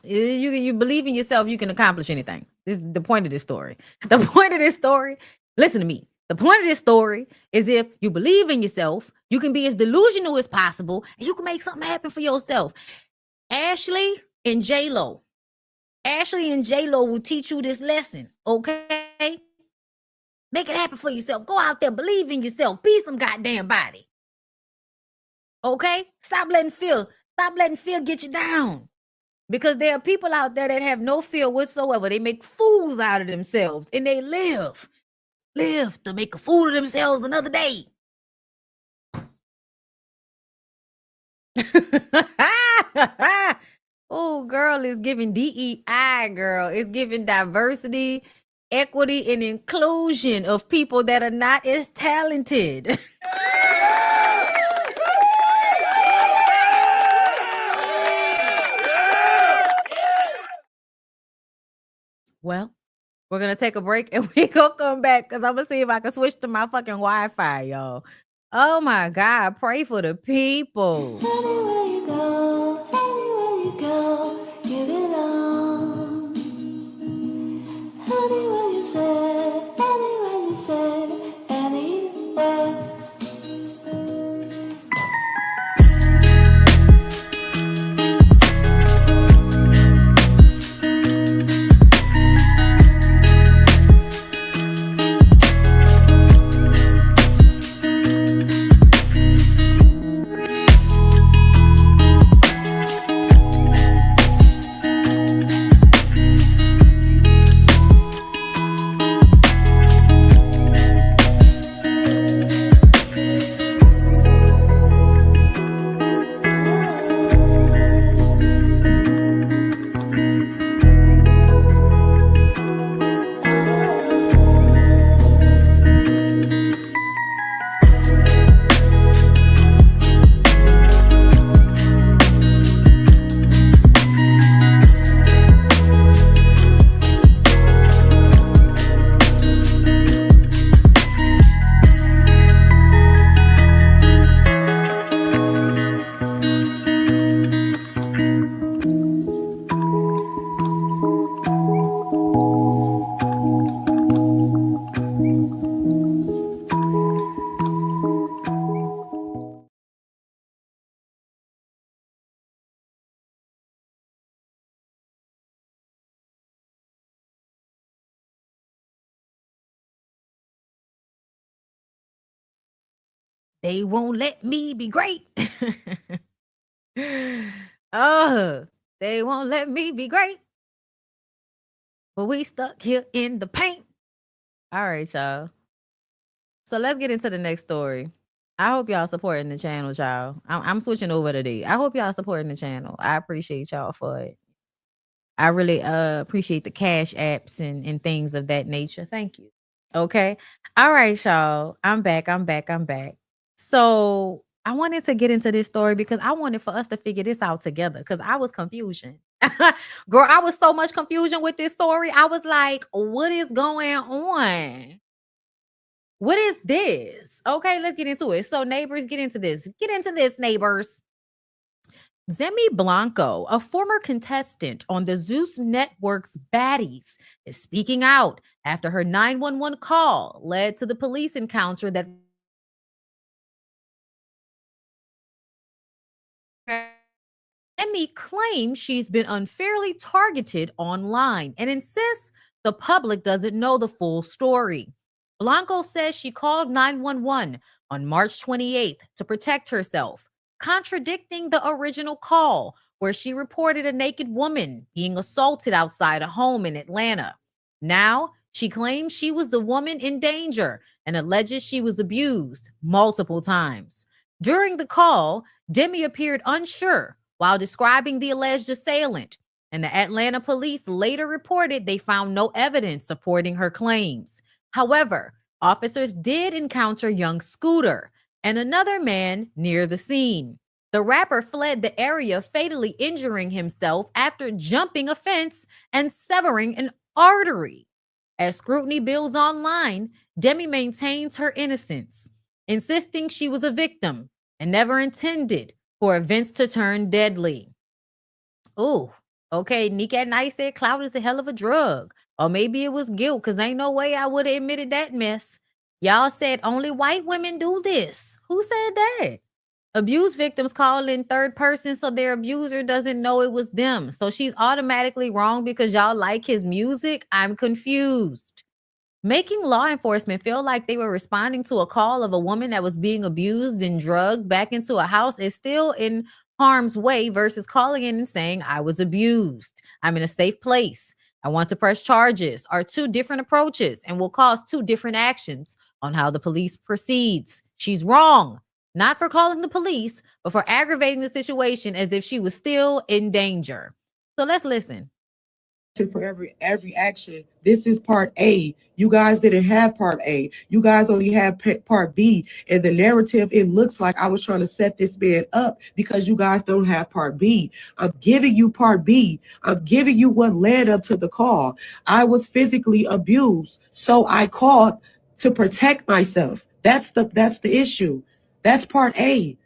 You believe in yourself, you can accomplish anything. This is the point of this story. The point of this story, listen to me. The point of this story is if you believe in yourself, you can be as delusional as possible, and you can make something happen for yourself. Ashley and J-Lo. Ashley and J-Lo will teach you this lesson, okay? Make it happen for yourself. Go out there, believe in yourself. Be some goddamn body. Okay? Stop letting fear get you down. Because there are people out there that have no fear whatsoever. They make fools out of themselves and they live to make a fool of themselves another day. Oh, girl, it's giving DEI, girl. It's giving diversity, equity, and inclusion of people that are not as talented. Well, we're going to take a break and we're going to come back because I'm going to see if I can switch to my fucking Wi-Fi, y'all. Oh, my God. Pray for the people. Anywhere you go, give it on. Anywhere you say, anywhere. They won't let me be great. Oh, they won't let me be great. But we stuck here in the paint. All right, y'all. So let's get into the next story. I hope y'all supporting the channel, y'all. I'm switching over today. I hope y'all supporting the channel. I appreciate y'all for it. I really appreciate the cash apps and things of that nature. Thank you. Okay. All right, y'all. I'm back. So I wanted to get into this story because I wanted for us to figure this out together because I was confusion. Girl, I was so much confusion with this story. I was like, what is going on? What is this? Okay, let's get into it. So, neighbors, get into this. Get into this, neighbors. Zemi Blanco, a former contestant on the Zeus Network's Baddies, is speaking out after her 911 call led to the police encounter that Zemi claims she's been unfairly targeted online and insists the public doesn't know the full story. Blanco says she called 911 on March 28th to protect herself, contradicting the original call where she reported a naked woman being assaulted outside a home in Atlanta. Now, she claims she was the woman in danger and alleges she was abused multiple times. During the call, Demi appeared unsure while describing the alleged assailant, and the Atlanta police later reported they found no evidence supporting her claims. However, officers did encounter young Scooter and another man near the scene. The rapper fled the area, fatally injuring himself after jumping a fence and severing an artery. As scrutiny builds online, Demi maintains her innocence, insisting she was a victim and never intended for events to turn deadly. Ooh, okay. Nick at Night said clout is a hell of a drug. Or maybe it was guilt, because ain't no way I would have admitted that mess. Y'all said only white women do this. Who said that? Abuse victims call in third person so their abuser doesn't know it was them. So she's automatically wrong because y'all like his music? I'm confused. Making law enforcement feel like they were responding to a call of a woman that was being abused and drugged back into a house is still in harm's way versus calling in and saying, I was abused. I'm in a safe place. I want to press charges are two different approaches and will cause two different actions on how the police proceeds. She's wrong, not for calling the police, but for aggravating the situation as if she was still in danger. So let's listen. For every action. This is part A. You guys didn't have part A. You guys only have part B. And the narrative, it looks like I was trying to set this man up because you guys don't have part B. I'm giving you part B. I'm giving you what led up to the call. I was physically abused, so I called to protect myself. That's the issue. That's part A.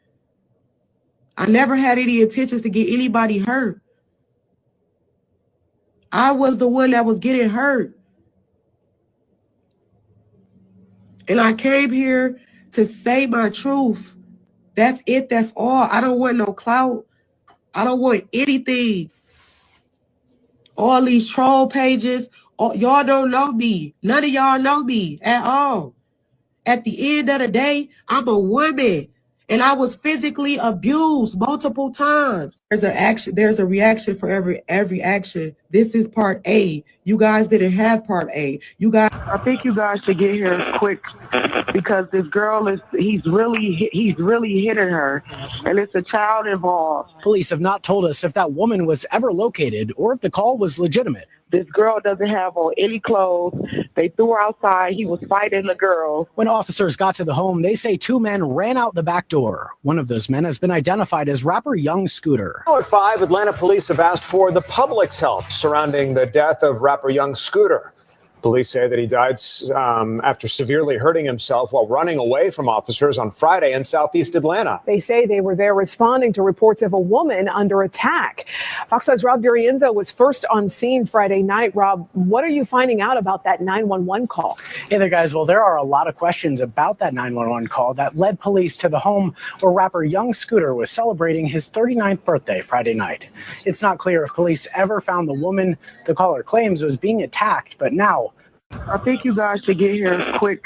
I never had any intentions to get anybody hurt. I was the one that was getting hurt. And I came here to say my truth. That's it. That's all. I don't want no clout. I don't want anything. All these troll pages. Y'all don't know me. None of y'all know me at all. At the end of the day, I'm a woman. And I was physically abused multiple times. There's a reaction for every action. This is part A. You guys didn't have part A. I think you guys should get here quick because this girl he's really hitting her, and it's a child involved. Police have not told us if that woman was ever located or if the call was legitimate. This girl doesn't have on any clothes. They threw her outside. He was fighting the girl. When officers got to the home, they say two men ran out the back door. One of those men has been identified as rapper Young Scooter. At 5, Atlanta police have asked for the public's help surrounding the death of rapper Young Scooter. Police say that he died after severely hurting himself while running away from officers on Friday in southeast Atlanta. They say they were there responding to reports of a woman under attack. Fox 5's Rob Durienzo was first on scene Friday night. Rob, what are you finding out about that 911 call? Hey there, guys. Well, there are a lot of questions about that 911 call that led police to the home where rapper Young Scooter was celebrating his 39th birthday Friday night. It's not clear if police ever found the woman the caller claims was being attacked, but now I think you guys should get here quick.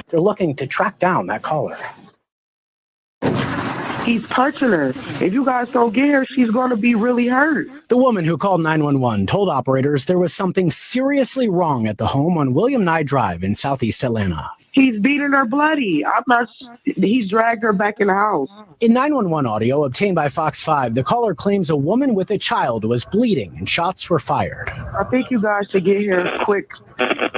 They're looking to track down that caller. He's punching her. If you guys don't get her, she's going to be really hurt. The woman who called 911 told operators there was something seriously wrong at the home on William Nye Drive in Southeast Atlanta. He's beating her bloody. He's dragged her back in the house. In 911 audio obtained by Fox 5, the caller claims a woman with a child was bleeding and shots were fired. I think you guys should get here quick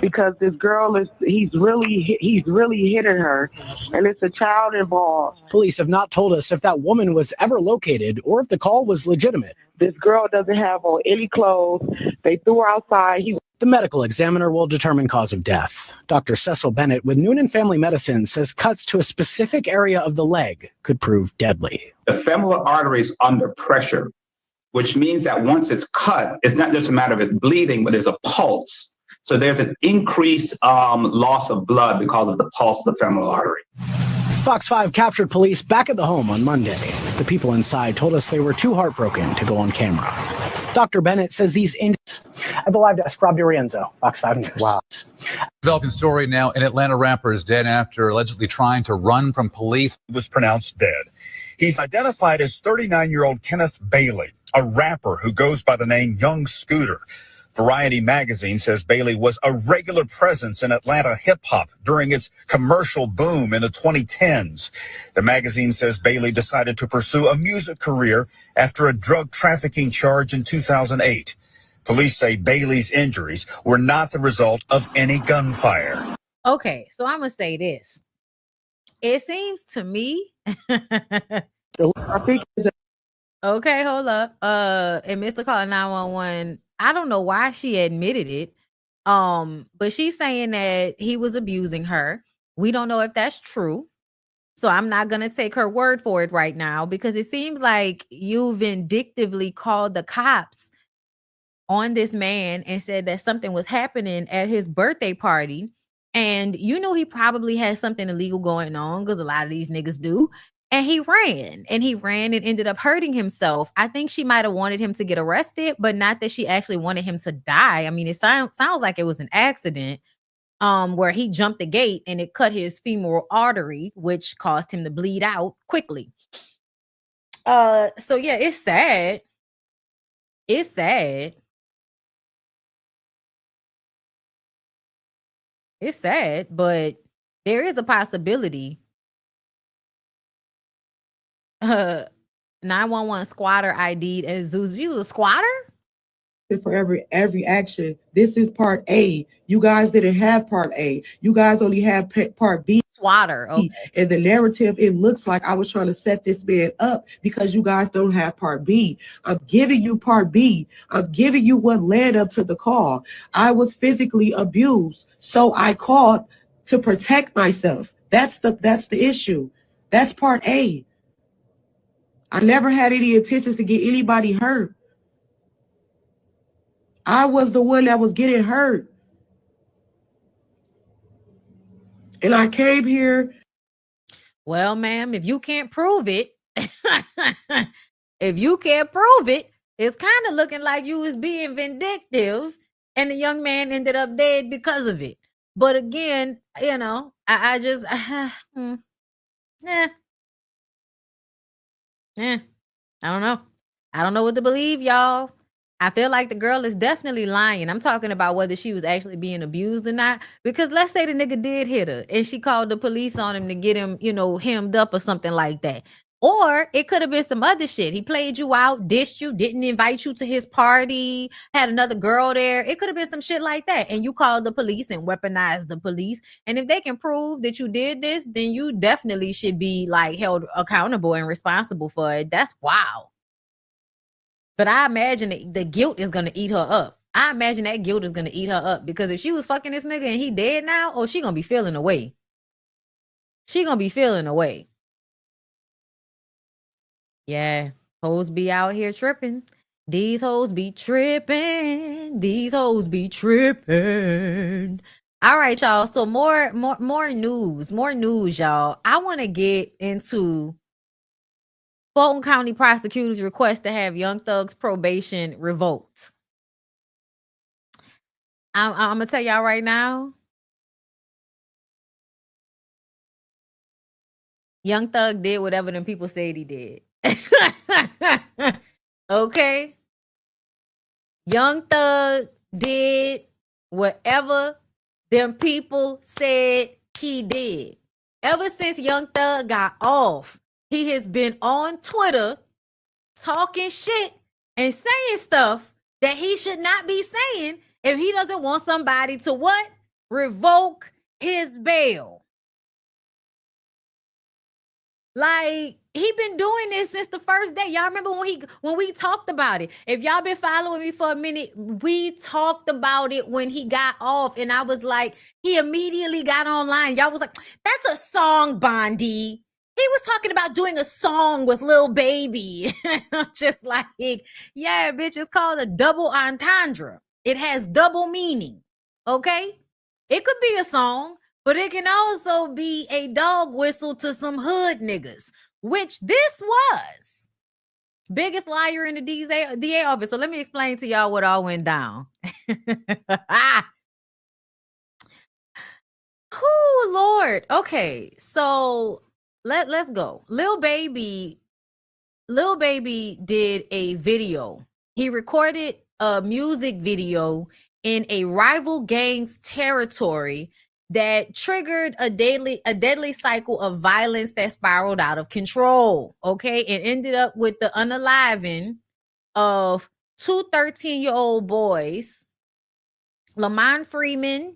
because this girl he's really hitting her, and it's a child involved. Police have not told us if that woman was ever located or if the call was legitimate. This girl doesn't have on any clothes. They threw her outside. The medical examiner will determine cause of death. Dr. Cecil Bennett with Noonan Family Medicine says cuts to a specific area of the leg could prove deadly. The femoral artery is under pressure, which means that once it's cut, it's not just a matter of it's bleeding, but there's a pulse. So there's an increased loss of blood because of the pulse of the femoral artery. Fox 5 captured police back at the home on Monday. The people inside told us they were too heartbroken to go on camera. Dr. Bennett says these at the live desk, Rob DiRienzo, Fox 5 News. Wow. Developing story now. An Atlanta rapper is dead after allegedly trying to run from police. He was pronounced dead. He's identified as 39-year-old Kenneth Bailey, a rapper who goes by the name Young Scooter. Variety magazine says Bailey was a regular presence in Atlanta hip-hop during its commercial boom in the 2010s. The magazine says Bailey decided to pursue a music career after a drug trafficking charge in 2008. Police say Bailey's injuries were not the result of any gunfire. Okay, so I'm going to say this. It seems to me... I think okay, hold up. And Mr. Call 911... I don't know why she admitted it. But she's saying that he was abusing her. We don't know if that's true. So I'm not going to take her word for it right now because it seems like you vindictively called the cops on this man and said that something was happening at his birthday party. And you know he probably has something illegal going on because a lot of these niggas do. And he ran and ended up hurting himself. I think she might have wanted him to get arrested, but not that she actually wanted him to die. I mean, it sounds like it was an accident where he jumped the gate and it cut his femoral artery, which caused him to bleed out quickly. So yeah, it's sad. It's sad. It's sad, but there is a possibility 911 squatter ID'd as Zeus. You was a squatter? For every action. This is part A. You guys didn't have part A. You guys only have part B. Squatter. Okay. And the narrative, it looks like I was trying to set this man up because you guys don't have part B. I'm giving you part B. I'm giving you what led up to the call. I was physically abused, so I called to protect myself. That's the issue. That's part A. I never had any intentions to get anybody hurt. I was the one that was getting hurt. And I came here. Well, ma'am, if you can't prove it, it's kind of looking like you was being vindictive and the young man ended up dead because of it. But again, you know, I just, I don't know. I don't know what to believe, y'all. I feel like the girl is definitely lying. I'm talking about whether she was actually being abused or not. Because let's say the nigga did hit her and she called the police on him to get him, you know, hemmed up or something like that. Or it could have been some other shit. He played you out, dissed you, didn't invite you to his party, had another girl there. It could have been some shit like that. And you called the police and weaponized the police. And if they can prove that you did this, then you definitely should be like held accountable and responsible for it. That's wild. But I imagine the guilt is going to eat her up. I imagine that guilt is going to eat her up because if she was fucking this nigga and he dead now, oh, she going to be feeling away. She going to be feeling away. Yeah, hoes be out here tripping. These hoes be tripping. These hoes be tripping. All right, y'all. So more news, y'all. I want to get into Fulton County prosecutors request to have Young Thug's probation revoked. I'm gonna tell y'all right now. Young Thug did whatever them people said he did. Okay? Young Thug did whatever them people said he did. Ever since Young Thug got off, he has been on Twitter talking shit and saying stuff that he should not be saying if he doesn't want somebody to what? Revoke his bail. Like, he been doing this since the first day. Y'all remember when we talked about it? If y'all been following me for a minute, we talked about it when he got off, and I was like, he immediately got online. Y'all was like, that's a song, Bondi. He was talking about doing a song with Lil Baby. I'm just like, yeah, bitch, it's called a double entendre. It has double meaning, okay? It could be a song, but it can also be a dog whistle to some hood niggas, which this was. Biggest liar in the DA office. So let me explain to y'all what all went down. Oh, Lord. Okay, so let's go. Lil Baby did a video. He recorded a music video in a rival gang's territory that triggered a deadly cycle of violence that spiraled out of control. Okay, it ended up with the unaliving of two 13-year-old boys, Lamont Freeman,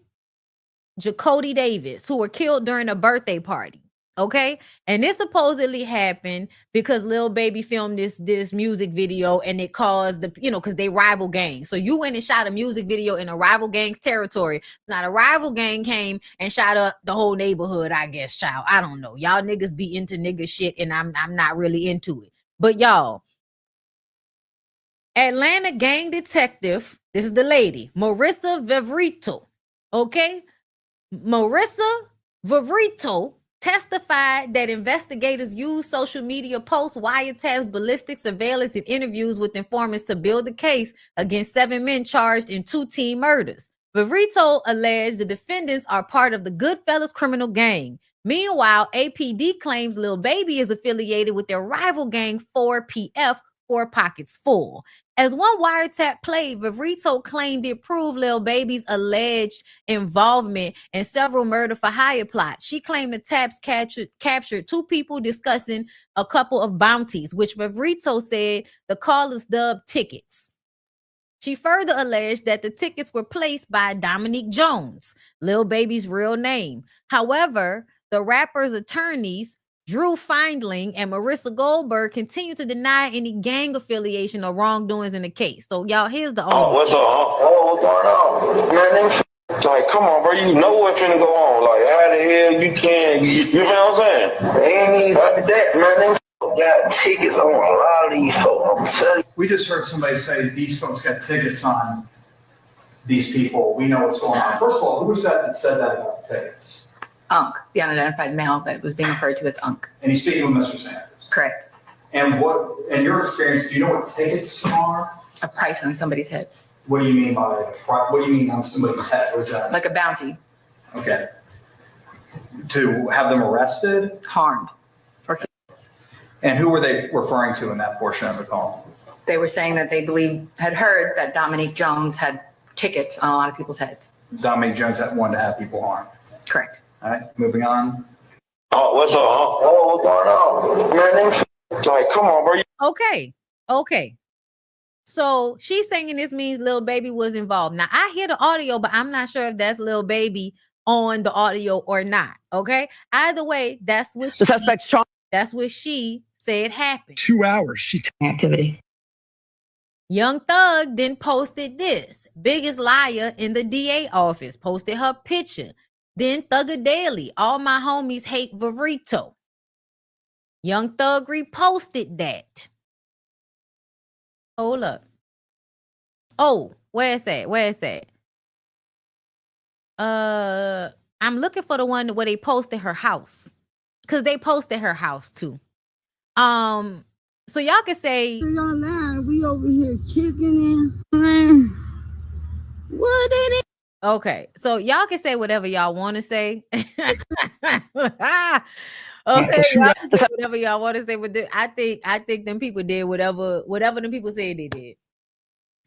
Jacody Davis, who were killed during a birthday party. Okay, and this supposedly happened because Lil Baby filmed this music video, and it caused because they rival gangs. So you went and shot a music video in a rival gang's territory. Not a rival gang came and shot up the whole neighborhood, I guess, child. I don't know. Y'all niggas be into nigga shit, and I'm not really into it. But y'all, Atlanta gang detective, this is the lady, Marissa Vivrito. Okay, Marissa Vivrito testified that investigators used social media posts, wiretaps, ballistic surveillance, and interviews with informants to build a case against 7 men charged in 2 teen murders. Vivrito alleged the defendants are part of the Goodfellas criminal gang. Meanwhile, APD claims Lil Baby is affiliated with their rival gang 4PF, 4 Pockets Full. As one wiretap played, Vivrito claimed it proved Lil Baby's alleged involvement in several murder-for-hire plots. She claimed the taps captured 2 people discussing a couple of bounties, which Vivrito said the callers dubbed tickets. She further alleged that the tickets were placed by Dominique Jones, Lil Baby's real name. However, the rapper's attorneys, Drew Findling and Marissa Goldberg, continue to deny any gang affiliation or wrongdoings in the case. So, y'all, here's the audio. What's up? What's going on? Man, like, come on, bro. You know what's finna go on. Like, how the hell you can? You feel what I'm saying? They ain't even like that, man. Them got tickets on a lot of these folks. I'm telling you. We just heard somebody say these folks got tickets on these people. We know what's going on. First of all, who was that said that about the tickets? Unc, the unidentified male that was being referred to as Unc. And he's speaking with Mr. Sanders. Correct. And what, in your experience, do you know what tickets are? A price on somebody's head. What do you mean by what do you mean on somebody's head? What is that? Like a bounty. Okay. To have them arrested? Harmed. And who were they referring to in that portion of the call? They were saying that they had heard that Dominique Jones had tickets on a lot of people's heads. Dominique Jones wanted to have people harmed. Correct. All right, moving on. What's up? What's going on? Man, like, come on, bro. Okay. So she's saying this means Lil Baby was involved. Now, I hear the audio, but I'm not sure if that's Lil Baby on the audio or not. Okay. Either way, that's what she said happened. 2 hours. Activity. Young Thug then posted this. Biggest liar in the DA office posted her picture. Then Thugger Daily, all my homies hate Vivrito. Young Thug reposted that. Hold up. Oh, where's that? I'm looking for the one where they posted her house. Because they posted her house too. So y'all can say y'all lying. We over here kicking in. What did it? Okay, so y'all can say whatever y'all want to say. Okay, shoot y'all up can the say whatever y'all want to say, but I think them people did whatever them people said they did.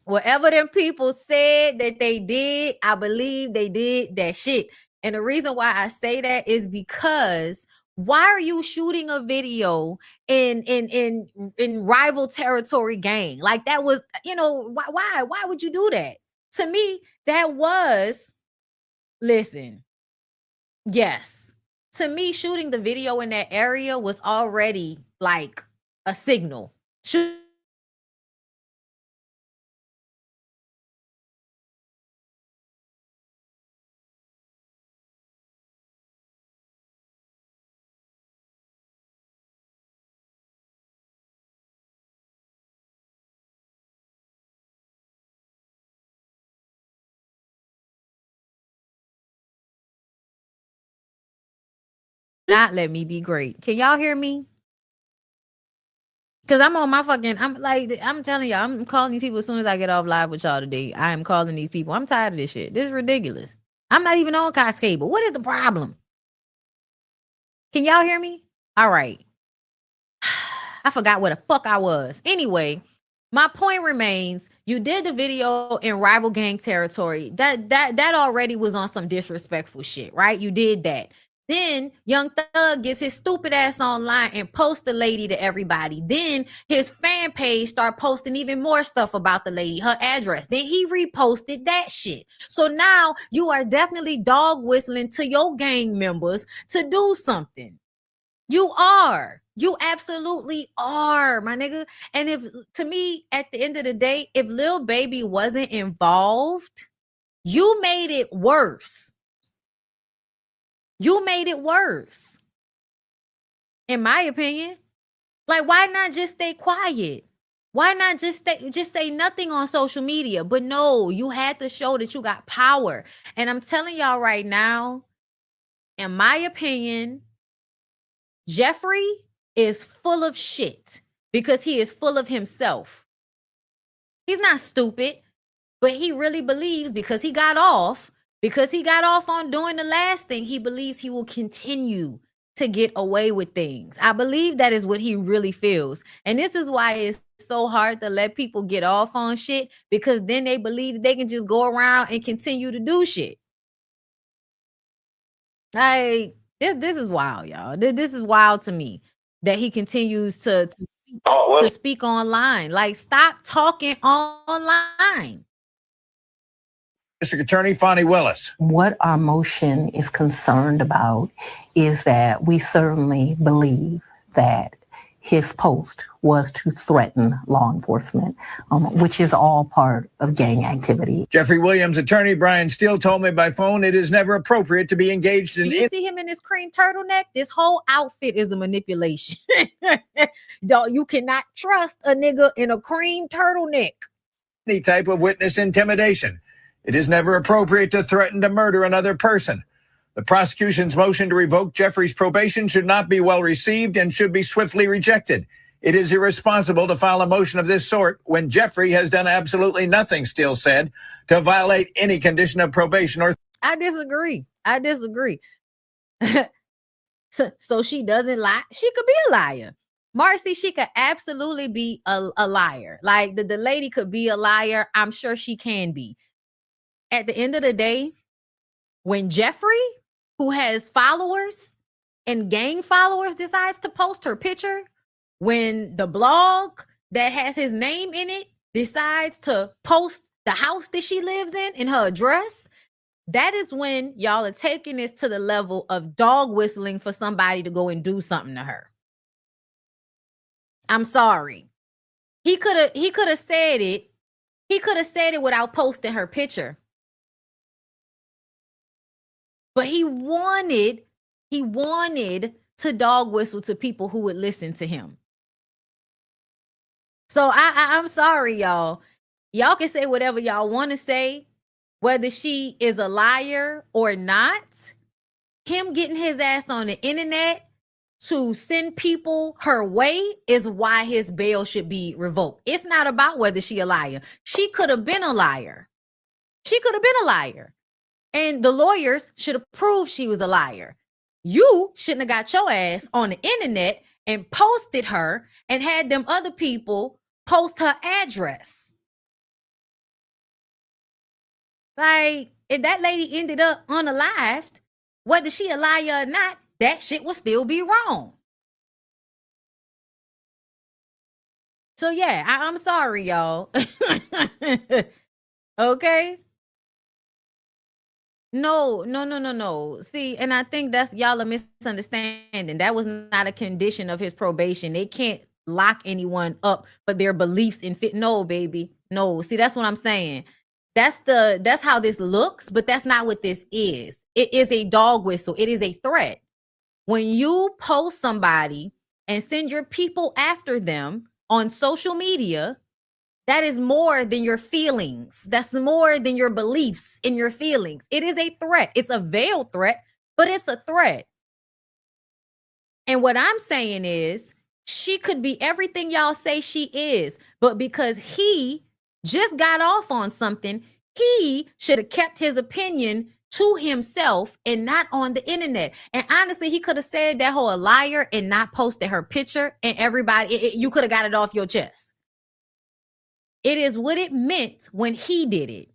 Whatever them people said that they did, I believe they did that shit. And the reason why I say that is because why are you shooting a video in rival territory gang? Like that was, why would you do that? To me, that was, listen, yes. To me, shooting the video in that area was already like a signal. Not let me be great. Can y'all hear me? Cause I'm on my I'm telling y'all, I'm calling these people as soon as I get off live with y'all today. I am calling these people. I'm tired of this shit. This is ridiculous. I'm not even on Cox Cable. What is the problem? Can y'all hear me? All right. I forgot where the fuck I was. Anyway, my point remains, you did the video in rival gang territory. That already was on some disrespectful shit, right? You did that. Then Young Thug gets his stupid ass online and posts the lady to everybody. Then his fan page start posting even more stuff about the lady, her address. Then he reposted that shit. So now you are definitely dog whistling to your gang members to do something. You are. You absolutely are, my nigga. And if, to me, at the end of the day, if Lil Baby wasn't involved, you made it worse. You made it worse. In my opinion. Like, why not just stay quiet? Why not just say nothing on social media? But no, you had to show that you got power. And I'm telling y'all right now, in my opinion, Jeffrey is full of shit because he is full of himself. He's not stupid, but he really believes because he got off on doing the last thing, he believes he will continue to get away with things. I believe that is what he really feels. And this is why it's so hard to let people get off on shit, because then they believe they can just go around and continue to do shit. Like, this is wild, y'all. This is wild to me that he continues to speak online. Like, stop talking online. District Attorney Fonnie Willis. What our motion is concerned about is that we certainly believe that his post was to threaten law enforcement, which is all part of gang activity. Jeffrey Williams' attorney Brian Steele told me by phone it is never appropriate to be engaged in. Do you see him in this cream turtleneck? This whole outfit is a manipulation. You cannot trust a nigga in a cream turtleneck. Any type of witness intimidation. It is never appropriate to threaten to murder another person. The prosecution's motion to revoke Jeffrey's probation should not be well received and should be swiftly rejected. It is irresponsible to file a motion of this sort when Jeffrey has done absolutely nothing, Steele said, to violate any condition of probation or. I disagree. So she doesn't lie. She could be a liar. Marcy, she could absolutely be a liar. Like the lady could be a liar. I'm sure she can be. At the end of the day, when Jeffrey, who has followers and gang followers, decides to post her picture, when the blog that has his name in it decides to post the house that she lives in her address, that is when y'all are taking this to the level of dog whistling for somebody to go and do something to her. I'm sorry. He could have said it. He could have said it without posting her picture. But he wanted to dog whistle to people who would listen to him. So I'm sorry, y'all. Y'all can say whatever y'all want to say, whether she is a liar or not. Him getting his ass on the internet to send people her way is why his bail should be revoked. It's not about whether she a liar. She could have been a liar. And the lawyers should have proved she was a liar. You shouldn't have got your ass on the internet and posted her and had them other people post her address. Like, if that lady ended up unalived, whether she a liar or not, that shit will still be wrong. So yeah, I'm sorry, y'all. Okay. No. See, and I think that's y'all a misunderstanding. That was not a condition of his probation. They can't lock anyone up for their beliefs in fit. No, baby. No. See, that's what I'm saying. That's how this looks, but that's not what this is. It is a dog whistle. It is a threat. When you post somebody and send your people after them on social media, that is more than your feelings. That's more than your beliefs in your feelings. It is a threat. It's a veiled threat, but it's a threat. And what I'm saying is, she could be everything y'all say she is, but because he just got off on something, he should have kept his opinion to himself and not on the internet. And honestly, he could have said that whole liar and not posted her picture, and everybody, you could have got it off your chest. It is what it meant when he did it.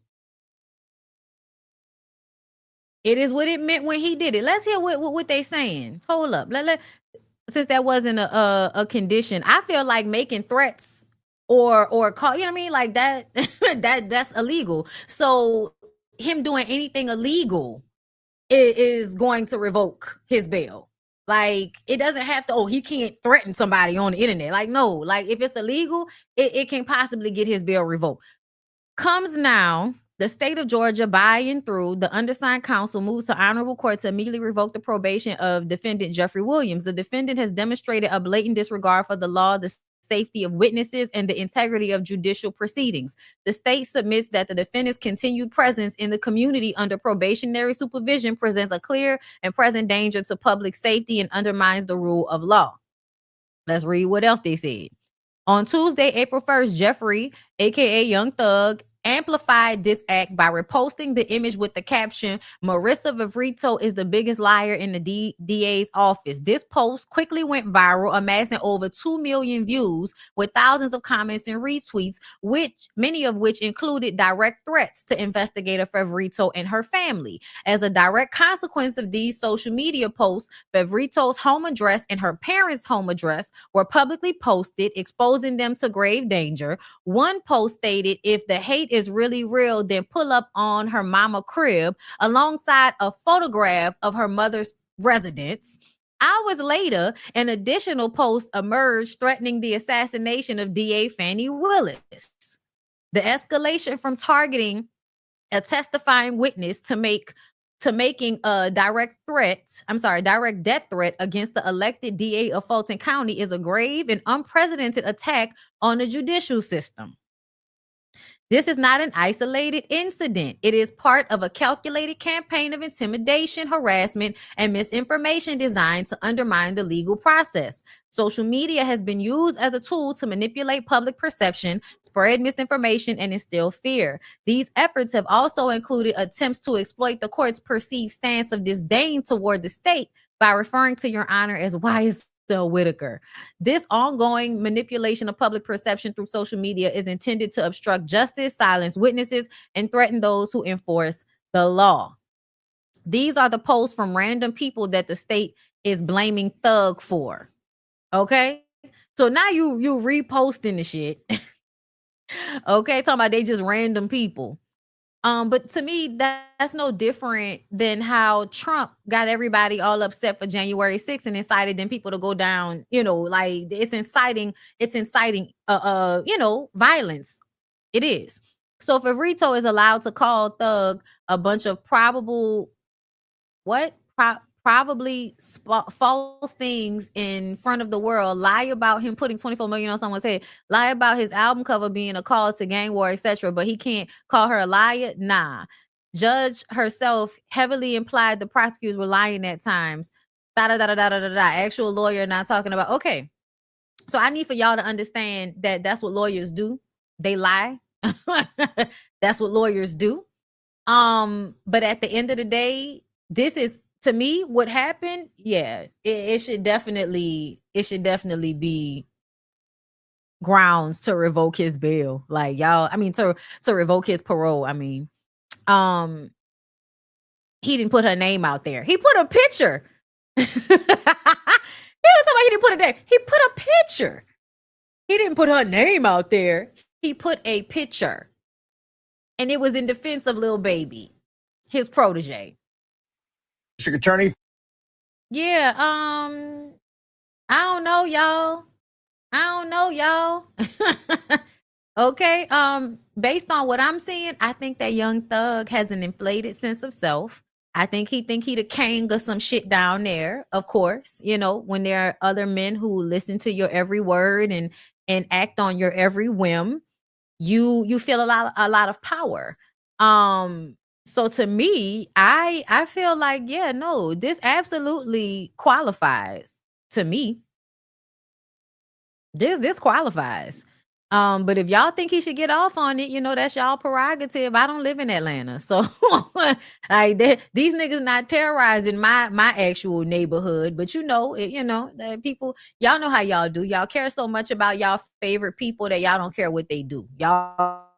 It is what it meant when he did it. Let's hear what they saying. Hold up. Since that wasn't a condition, I feel like making threats or call, you know what I mean? Like that, that's illegal. So him doing anything illegal is going to revoke his bail. Like, it doesn't have to, he can't threaten somebody on the internet. Like, no, like if it's illegal, it can possibly get his bail revoked. Comes now, the state of Georgia, by and through the undersigned counsel, moves to honorable court to immediately revoke the probation of defendant Jeffrey Williams. The defendant has demonstrated a blatant disregard for the law, the safety of witnesses, and the integrity of judicial proceedings. The state submits that the defendant's continued presence in the community under probationary supervision presents a clear and present danger to public safety and undermines the rule of law. Let's read what else they said. On Tuesday, April 1st, Jeffrey, aka Young Thug, amplified this act by reposting the image with the caption, "Marissa Vivrito is the biggest liar in the DA's office." This post quickly went viral, amassing over 2 million views with thousands of comments and retweets, many of which included direct threats to investigator Vivrito and her family. As a direct consequence of these social media posts, Vivrito's home address and her parents' home address were publicly posted, exposing them to grave danger. One post stated, "If the hate is really real, then pull up on her mama crib," alongside a photograph of her mother's residence. Hours later, an additional post emerged threatening the assassination of DA Fani Willis. The escalation from targeting a testifying witness to making a direct death threat against the elected DA of Fulton County is a grave and unprecedented attack on the judicial system. This is not an isolated incident. It is part of a calculated campaign of intimidation, harassment, and misinformation designed to undermine the legal process. Social media has been used as a tool to manipulate public perception, spread misinformation, and instill fear. These efforts have also included attempts to exploit the court's perceived stance of disdain toward the state by referring to Your Honor as YSL Whitaker. This ongoing manipulation of public perception through social media is intended to obstruct justice, silence witnesses, and threaten those who enforce the law. These are the posts from random people that the state is blaming Thug for. Okay? So now you reposting the shit. Okay, talking about they just random people. But to me, that's no different than how Trump got everybody all upset for January 6th and incited them people to go down, like it's inciting, violence. It is. So if Vivrito is allowed to call Thug a bunch of probably false things in front of the world, lie about him putting 24 million on someone's head, lie about his album cover being a call to gang war, etc., but he can't call her a liar. Nah. Judge herself heavily implied the prosecutors were lying at times. Actual lawyer not talking about. Okay. So I need for y'all to understand that that's what lawyers do. They lie. That's what lawyers do. But at the end of the day, this is to me, what happened, yeah, it should definitely be grounds to revoke his bail. Like y'all, I mean to revoke his parole. I mean, he didn't put her name out there. He put a picture. He was talking about he didn't put a name. He put a picture. He didn't put her name out there. He put a picture. And it was in defense of Lil Baby, his protege. District Attorney. Yeah, I don't know, y'all. Okay, based on what I'm seeing, I think that Young Thug has an inflated sense of self. I think he the king of some shit down there. Of course, you know, when there are other men who listen to your every word and act on your every whim, you feel a lot of power. So to me, I feel like, yeah, no, this absolutely qualifies to me. This qualifies. But if y'all think he should get off on it, you know, that's y'all prerogative. I don't live in Atlanta. So like these niggas not terrorizing my actual neighborhood, but you know, people, y'all know how y'all do. Y'all care so much about y'all favorite people that y'all don't care what they do. Y'all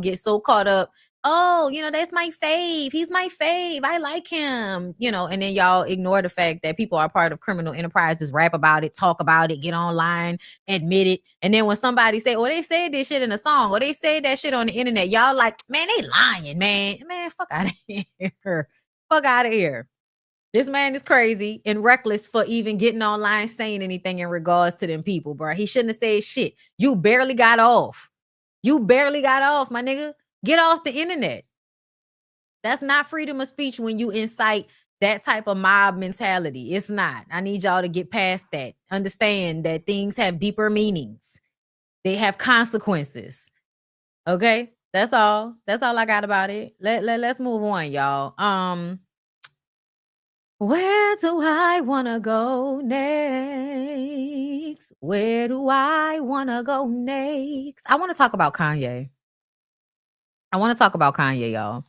get so caught up. Oh, you know, that's my fave. He's my fave. I like him, you know, and then y'all ignore the fact that people are part of criminal enterprises, rap about it, talk about it, get online, admit it. And then when somebody say, oh, they said this shit in a song, or they said that shit on the internet, y'all like, man, they lying, man. Man, fuck out of here. Fuck out of here. This man is crazy and reckless for even getting online saying anything in regards to them people, bro. He shouldn't have said shit. You barely got off. You barely got off, my nigga. Get off the internet. That's not freedom of speech when you incite that type of mob mentality. It's not. I need y'all to get past that. Understand that things have deeper meanings. They have consequences. Okay? That's all. That's all I got about it. Let's move on, y'all. Where do I want to go next? Where do I want to go next? I want to talk about Kanye. Y'all.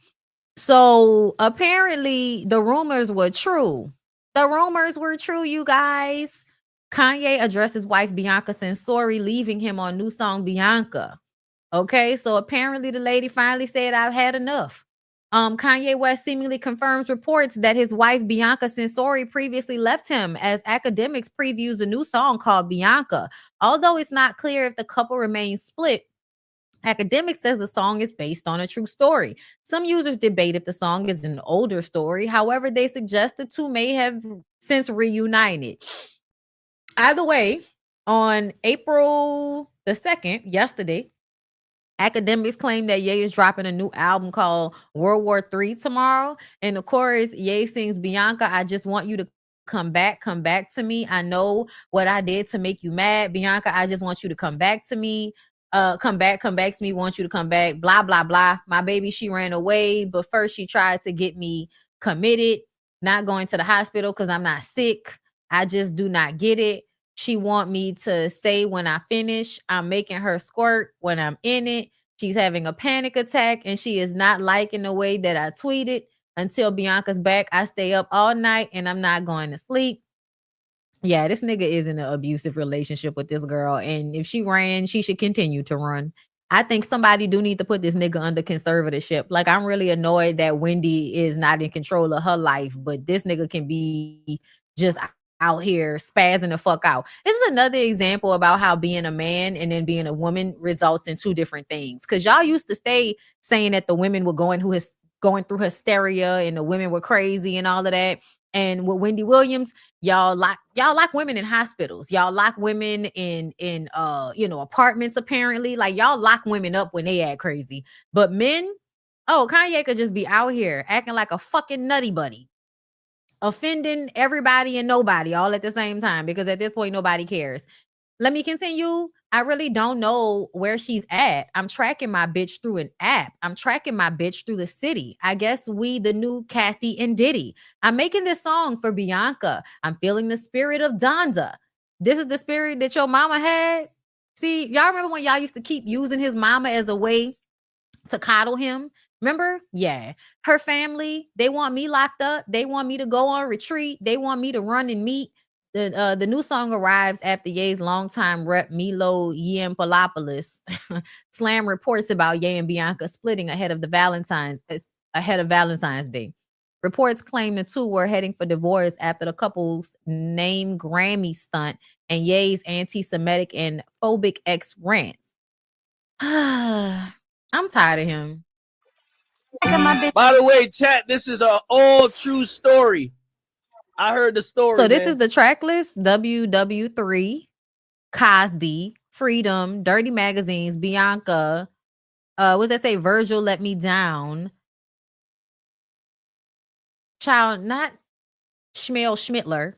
So apparently the rumors were true. You guys. Kanye addressed his wife Bianca Censori, leaving him on new song Bianca. Okay, so apparently the lady finally said, I've had enough. Kanye West seemingly confirms reports that his wife Bianca Censori previously left him as Academics previews a new song called Bianca. Although it's not clear if the couple remains split, Academics says the song is based on a true story. Some users debate if the song is an older story. However, they suggest the two may have since reunited. Either way, on April the 2nd, yesterday, Academics claim that Ye is dropping a new album called World War III tomorrow. And of course, Ye sings Bianca, I just want you to come back to me. I know what I did to make you mad. Bianca, I just want you to come back to me. Come back to me, want you to come back, blah, blah, blah. My baby, she ran away, but first she tried to get me committed, not going to the hospital because I'm not sick. I just do not get it. She want me to say when I finish, I'm making her squirt when I'm in it. She's having a panic attack and she is not liking the way that I tweeted. Until Bianca's back, I stay up all night and I'm not going to sleep. Yeah, this nigga is in an abusive relationship with this girl. And if she ran, she should continue to run. I think somebody do need to put this nigga under conservatorship. Like, I'm really annoyed that Wendy is not in control of her life, but this nigga can be just out here spazzing the fuck out. This is another example about how being a man and then being a woman results in two different things. Because y'all used to stay saying that the women were going through hysteria and the women were crazy and all of that. And with Wendy Williams, y'all lock women in hospitals. Y'all lock women in apartments, apparently. Like, y'all lock women up when they act crazy. But men, Kanye could just be out here acting like a fucking nutty buddy, offending everybody and nobody all at the same time, because at this point nobody cares. Let me continue. I really don't know where she's at. I'm tracking my bitch through an app. I'm tracking my bitch through the city. I guess we the new Cassie and Diddy. I'm making this song for Bianca. I'm feeling the spirit of Donda. This is the spirit that your mama had. See, y'all remember when y'all used to keep using his mama as a way to coddle him. Remember? Yeah. Her family, they want me locked up. They want me to go on retreat. They want me to run and meet. The new song arrives after Ye's longtime rep Milo Yiannopoulos slam reports about Ye and Bianca splitting ahead of Valentine's Day. Reports claim the two were heading for divorce after the couple's name Grammy stunt and Ye's anti-Semitic and phobic ex rants. I'm tired of him. By the way, chat, this is an all true story. I heard the story. So this is the track list: WW3, Cosby, Freedom, Dirty Magazines, Bianca. What's that say? Virgil Let Me Down. Child, not Schmittler,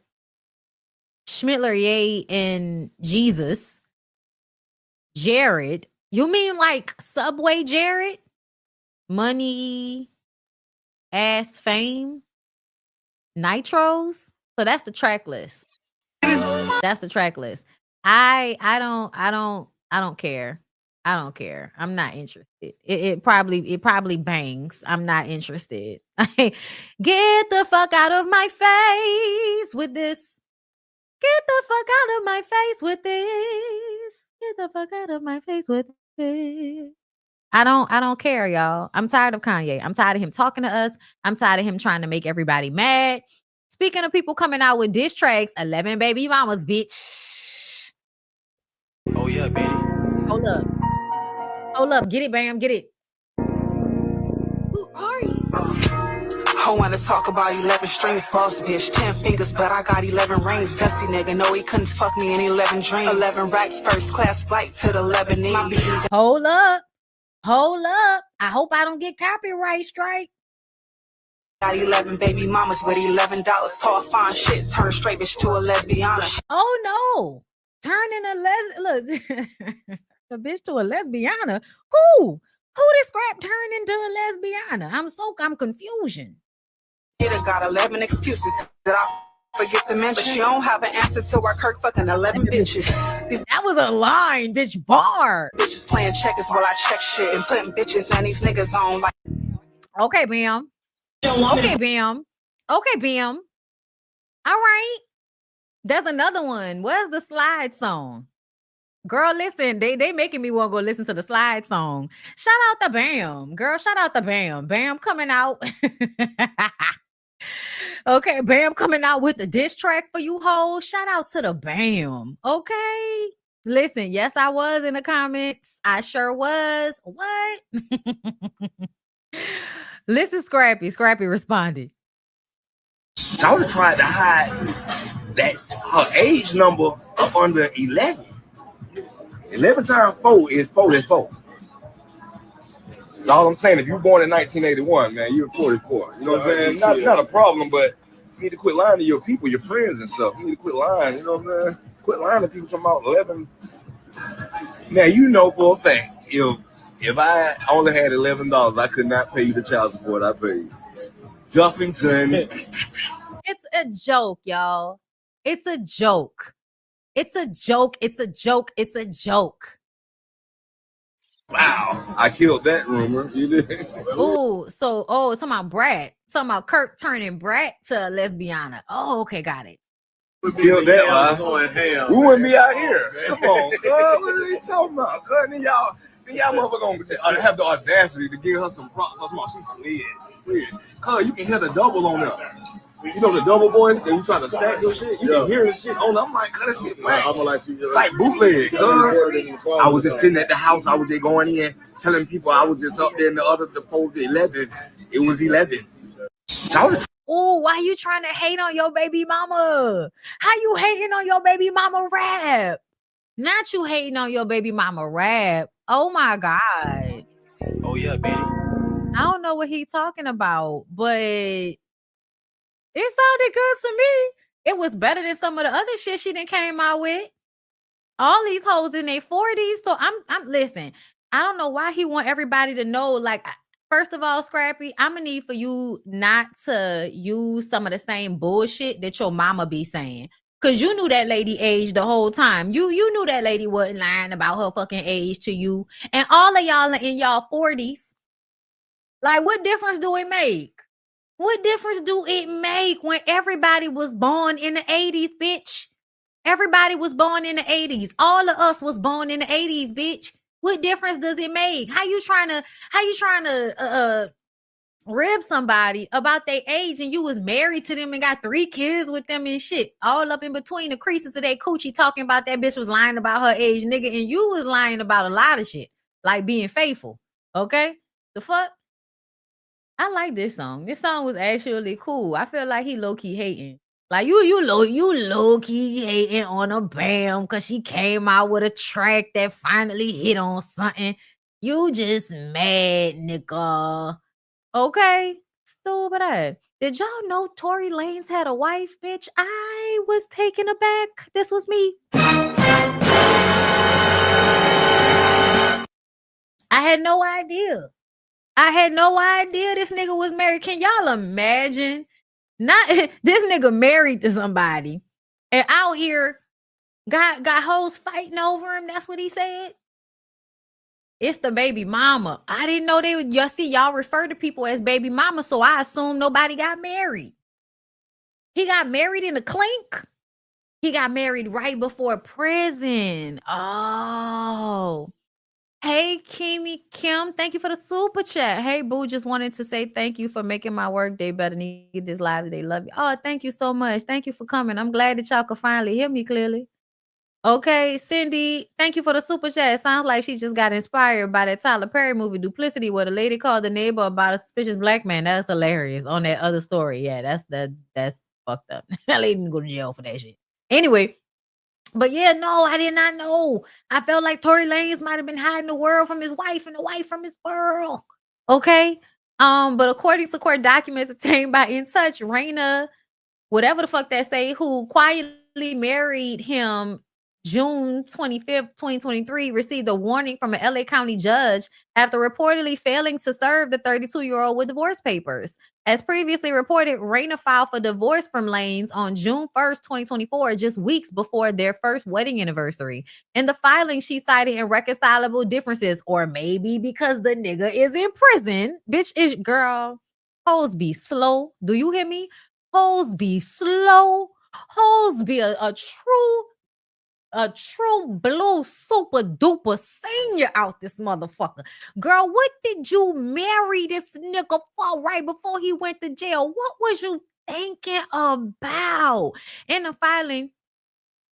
Ye and Jesus. Jared. You mean like Subway Jared? Money, ass, fame, nitros. So that's the track list. That's the track list. I don't care. I don't care. I'm not interested. It probably bangs. I'm not interested. Get the fuck out of my face with this. Get the fuck out of my face with this. Get the fuck out of my face with this. I don't care, y'all. I'm tired of Kanye. I'm tired of him talking to us. I'm tired of him trying to make everybody mad. Speaking of people coming out with diss tracks, 11 baby mamas, bitch. Oh yeah, baby. Hold up. Hold up. Get it, Bam. Get it. Who are you? I wanna talk about 11 strings, boss bitch, 10 fingers, but I got 11 rings. Dusty nigga, no, he couldn't fuck me in 11 dreams. 11 racks, first class flight to the Lebanese. Hold up. Hold up. I hope I don't get copyright strike. Got 11 baby mamas with $11. Tall, fine shit, turn straight bitch to a lesbian. Oh no. Turning a bitch to a lesbiana. Who this scrap turned into a lesbiana? I'm confusion. Got 11 excuses that I forget to mention. But she don't have an answer to why Kirk fucking 11 bitches. That was a line, bitch. Bar. Bitches playing checkers while I check shit and putting bitches and these niggas on like. Okay, Bam. Okay, Bam. Okay, Bam. All right. There's another one. Where's the slide song? Girl, listen, they making me want to go listen to the slide song. Shout out to Bam. Girl, shout out to Bam. Bam coming out. Okay, Bam coming out with the diss track for you hoes. Shout out to the Bam. Okay. Listen, yes, I was in the comments. I sure was. What? Listen, Scrappy. Scrappy responded. I would have tried to hide that her age number up under 11. 11 times 4 is 44. That's all I'm saying. If you were born in 1981, man, you're 44. You know what I'm saying? Not a problem, but you need to quit lying to your people, your friends and stuff. You need to quit lying. You know what I'm saying? Quit lying to people talking about 11. Now, you know for a fact, if I only had $11, I could not pay you the child support I paid. Duffington. It's a joke, y'all. It's a joke. It's a joke. It's a joke. It's a joke. Wow. I killed that rumor. You did. It's talking about Brat. Talking about Kirk turning Brat to a lesbiana. Oh, okay, got it. Killed that lie. We wouldn't be out here. Come on, God. What are you talking about? God, then y'all motherfuckers gonna have the audacity to give her some props. She slid. Cause you can hear the double on there. You know the double boys, they try to stack your shit. You can hear the shit on them. I'm like, cut that shit back. Like bootleg. I was just sitting at the house. I was just going in, telling people I was just up there in the post 11. It was 11. Oh, why you trying to hate on your baby mama? How you hating on your baby mama rap? Not you hating on your baby mama rap. Oh my God. Oh yeah, baby. I don't know what he talking about, but it sounded good to me. It was better than some of the other shit she done came out with. All these hoes in their 40s. So I'm listen, I don't know why he want everybody to know. Like, first of all, Scrappy, I'm gonna need for you not to use some of the same bullshit that your mama be saying. Cause you knew that lady age the whole time. You knew that lady wasn't lying about her fucking age to you. And all of y'all are in y'all 40s. Like, what difference do it make? What difference do it make when everybody was born in the 80s, bitch? Everybody was born in the 80s. All of us was born in the 80s, bitch. What difference does it make? How you trying to rib somebody about their age and you was married to them and got 3 kids with them and shit, all up in between the creases of their coochie, talking about that bitch was lying about her age, nigga, and you was lying about a lot of shit, like being faithful. Okay, the fuck. I like this song. This song was actually cool. I feel like he low-key hating. Like you low-key hating on a Bam because she came out with a track that finally hit on something. You just mad, nigga. Okay, stupid ass. Did y'all know Tory Lanez had a wife, bitch? I was taken aback. This was me. I had no idea. This nigga was married. Can y'all imagine? Not this nigga married to somebody and out here got hoes fighting over him. That's what he said. It's the baby mama. I didn't know they would. Y'all see, y'all refer to people as baby mama, so I assume nobody got married. He got married in a clink. He got married right before prison. Oh. Hey, Kimi Kim, thank you for the super chat. Hey, boo, just wanted to say thank you for making my work day better. Need this live today. Love you. Oh, thank you so much. Thank you for coming. I'm glad that y'all could finally hear me clearly. Okay, Cindy, thank you for the super chat. It sounds like she just got inspired by that Tyler Perry movie Duplicity, where the lady called the neighbor about a suspicious black man. That's hilarious. On that other story, yeah, that's fucked up. That lady didn't go to jail for that shit. Anyway, but yeah, no, I did not know. I felt like Tory Lanez might have been hiding the world from his wife and the wife from his world. Okay, but according to court documents obtained by In Touch, Raina, whatever the fuck that say, who quietly married him June 25th, 2023, received a warning from an LA County judge after reportedly failing to serve the 32-year-old with divorce papers. As previously reported, Raina filed for divorce from Lanez on June 1st, 2024, just weeks before their first wedding anniversary. In the filing, she cited irreconcilable differences, or maybe because the nigga is in prison. Bitch, is girl, hoes be slow. Do you hear me? Hoes be slow. Hoes be a true blue super duper senior out this motherfucker. Girl, what did you marry this nigga for right before he went to jail? What was you thinking about? In the filing,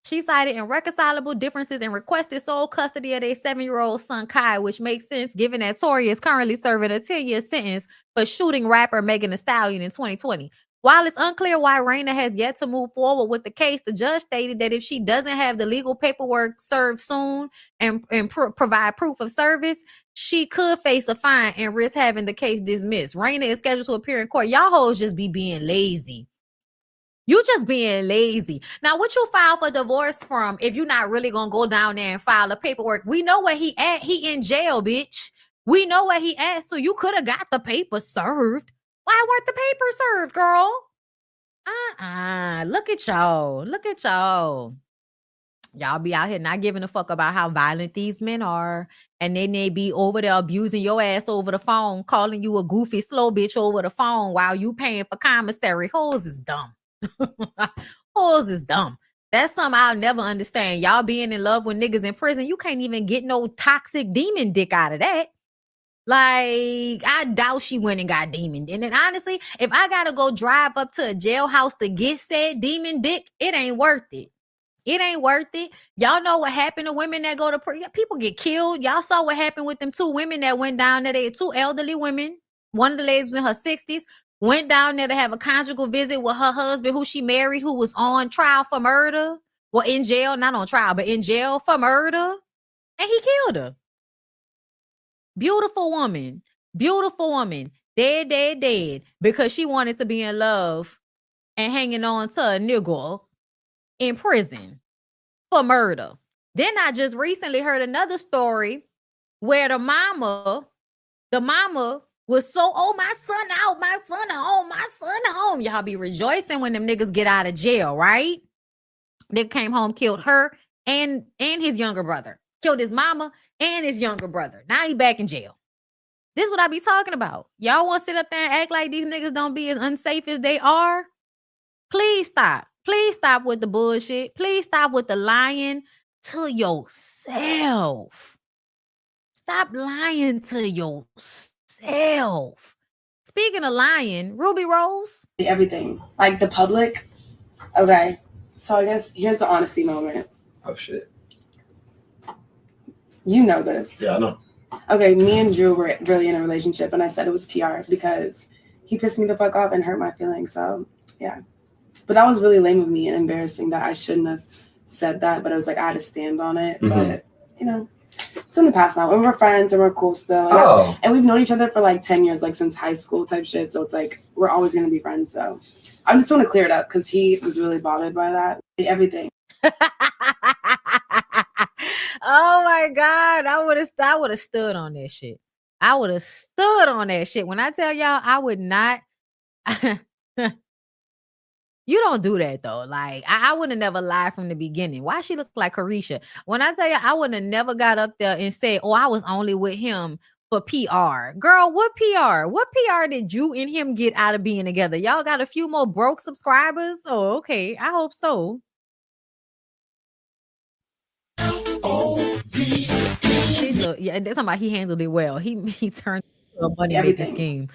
she cited irreconcilable differences and requested sole custody of their 7-year-old son, Kai, which makes sense given that Tory is currently serving a 10-year sentence for shooting rapper Megan Thee Stallion in 2020. While it's unclear why Raina has yet to move forward with the case, the judge stated that if she doesn't have the legal paperwork served soon and provide proof of service, she could face a fine and risk having the case dismissed. Raina is scheduled to appear in court. Y'all hoes just be being lazy. You just being lazy. Now, what you file for divorce from if you're not really going to go down there and file the paperwork? We know where he at. He in jail, bitch. We know where he at, so you could have got the paper served. Why weren't the papers served, girl? Look at y'all. Look at y'all. Y'all be out here not giving a fuck about how violent these men are. And then they be over there abusing your ass over the phone, calling you a goofy slow bitch over the phone while you paying for commissary. Hoes is dumb. Hoes is dumb. That's something I'll never understand. Y'all being in love with niggas in prison, you can't even get no toxic demon dick out of that. Like, I doubt she went and got demon. And then honestly, if I gotta go drive up to a jailhouse to get said demon dick, it ain't worth it. It ain't worth it. Y'all know what happened to women that go to prison. People get killed. Y'all saw what happened with them 2 women that went down there. They were 2 elderly women. One of the ladies was in her 60s. Went down there to have a conjugal visit with her husband, who she married, who was on trial for murder. Well, in jail, not on trial, but in jail for murder. And he killed her. Beautiful woman. Beautiful woman. Dead. Because she wanted to be in love and hanging on to a nigga in prison for murder. Then I just recently heard another story where the mama was so, oh, my son out, my son home, my son home. Y'all be rejoicing when them niggas get out of jail, right? Nigga came home, killed her and his younger brother. Killed his mama and his younger brother. Now he back in jail. This is what I be talking about. Y'all want to sit up there and act like these niggas don't be as unsafe as they are? Please stop. Please stop with the bullshit. Please stop with the lying to yourself. Stop lying to yourself. Speaking of lying, Ruby Rose. Everything. Like the public. Okay. So I guess here's the honesty moment. Oh, shit. You know this. Yeah, I know. Okay, me and Drew were really in a relationship, and I said it was PR because he pissed me the fuck off and hurt my feelings. So, yeah. But that was really lame of me and embarrassing that I shouldn't have said that, but it was like I had to stand on it. Mm-hmm. But, you know, it's in the past now. And we're friends and we're cool still. Oh. And we've known each other for like 10 years, like since high school type shit. So it's like we're always going to be friends. So I just want to clear it up because he was really bothered by that. Everything. Oh my God. I would have stood on that shit. I would have stood on that shit. When I tell y'all, I would not. You don't do that though. Like I would have never lied from the beginning. Why she look like Carisha? When I tell you, I would have never got up there and said, "Oh, I was only with him for PR." Girl, what PR? What PR did you and him get out of being together? Y'all got a few more broke subscribers? Oh, okay. I hope so. Yeah, that's somebody he handled it well. He turned to a money making scheme.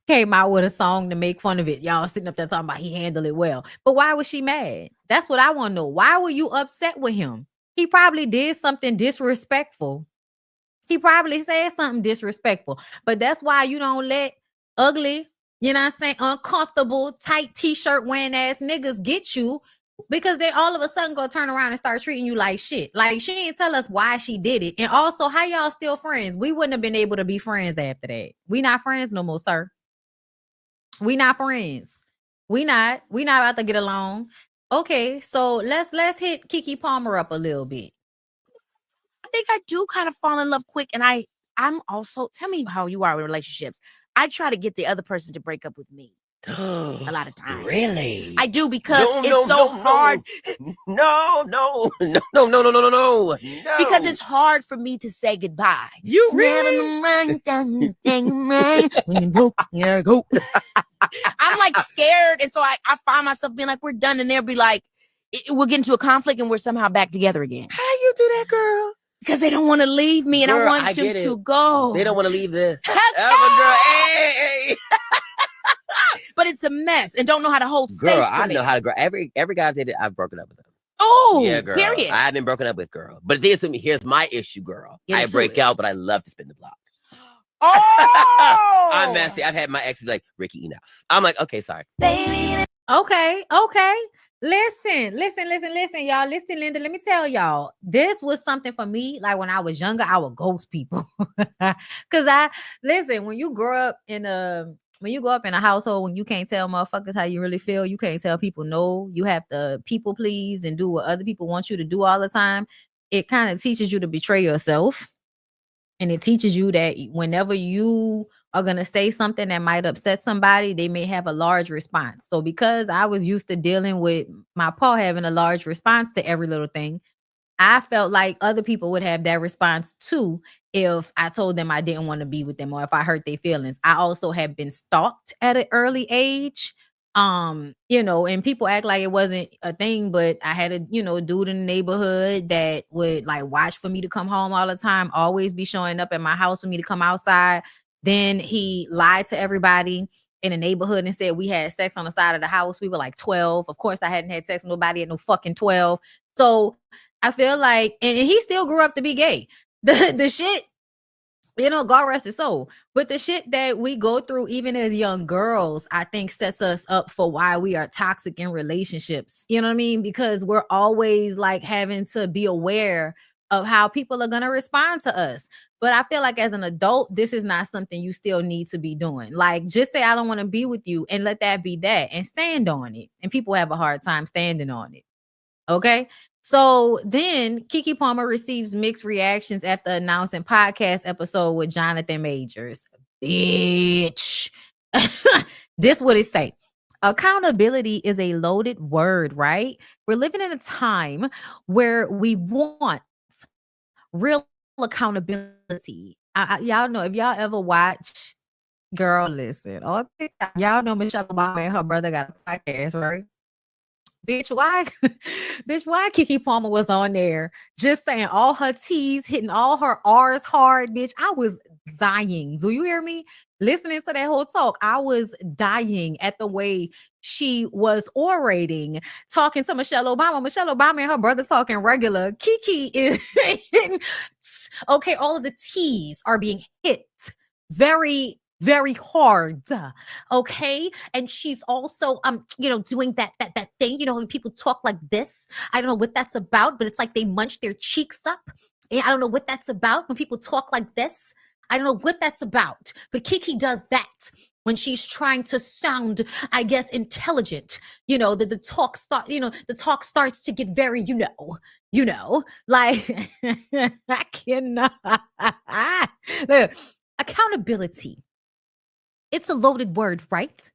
Came out with a song to make fun of it. Y'all sitting up there talking about he handled it well. But why was she mad? That's what I want to know. Why were you upset with him? He probably did something disrespectful. He probably said something disrespectful. But that's why you don't let ugly, you know what I'm saying, uncomfortable, tight t-shirt wearing ass niggas get you, because they all of a sudden go turn around and start treating you like shit. Like she didn't tell us why she did it. And also, how y'all still friends? We wouldn't have been able to be friends after that. We not friends no more, sir. We not friends. We not about to get along. Okay, so let's hit Keke Palmer up a little bit. I think I do kind of fall in love quick, and I'm also, tell me how you are with relationships. I try to get the other person to break up with me. A lot of times. Really? I do, because it's so hard. No. Because it's hard for me to say goodbye. You really? I'm like scared, and so I find myself being like, we're done, and they'll be like, we'll get into a conflict and we're somehow back together again. How you do that, girl? Because they don't want to leave me, and Girl, I want you to go. They don't want to leave this. Girl, Hey. But it's a mess and don't know how to hold space. Girl, I know how to grow. Every guy I've dated, I've broken up with them. Oh, yeah, girl. Period. I haven't been broken up with, girl. But here's my issue, girl. I break out, but I love to spin the block. Oh, I'm messy. I've had my ex be like, Ricky, enough. I'm like, okay, sorry. Baby. Okay. Listen, y'all. Listen, Linda, let me tell y'all. This was something for me. Like when I was younger, I would ghost people. Cause when you grow up in a household, when you can't tell motherfuckers how you really feel, you can't tell people no, you have to people please and do what other people want you to do all the time. It kind of teaches you to betray yourself. And it teaches you that whenever you are going to say something that might upset somebody, they may have a large response. So because I was used to dealing with my pa having a large response to every little thing, I felt like other people would have that response too if I told them I didn't want to be with them or if I hurt their feelings. I also have been stalked at an early age. And people act like it wasn't a thing, but I had a, dude in the neighborhood that would like watch for me to come home all the time, always be showing up at my house for me to come outside. Then he lied to everybody in the neighborhood and said we had sex on the side of the house. We were like 12. Of course, I hadn't had sex with nobody at no fucking 12. So I feel like, and he still grew up to be gay. The shit, God rest his soul. But the shit that we go through, even as young girls, I think sets us up for why we are toxic in relationships. You know what I mean? Because we're always like having to be aware of how people are going to respond to us. But I feel like as an adult, this is not something you still need to be doing. Like, just say, I don't want to be with you, and let that be that, and stand on it. And people have a hard time standing on it. Okay. So then Keke Palmer receives mixed reactions after announcing podcast episode with Jonathan Majors. Bitch. This what it say. Accountability is a loaded word, right? We're living in a time where we want real accountability. Y'all know, if y'all ever watch, girl, listen, on TikTok, y'all know Michelle Obama and her brother got a podcast, right? Bitch, why? Bitch, why Keke Palmer was on there just saying all her T's, hitting all her R's hard, bitch. I was dying. Do you hear me? Listening to that whole talk, I was dying at the way she was orating, talking to Michelle Obama. Michelle Obama and her brother talking regular. Keke is hitting, okay, all of the T's are being hit very, very hard. Okay. And she's also doing that thing, when people talk like this. I don't know what that's about, but it's like they munch their cheeks up. I don't know what that's about when people talk like this. I don't know what that's about. But Keke does that when she's trying to sound, I guess, intelligent. The talk starts to get very, like I cannot. Look, accountability. It's a loaded word, right?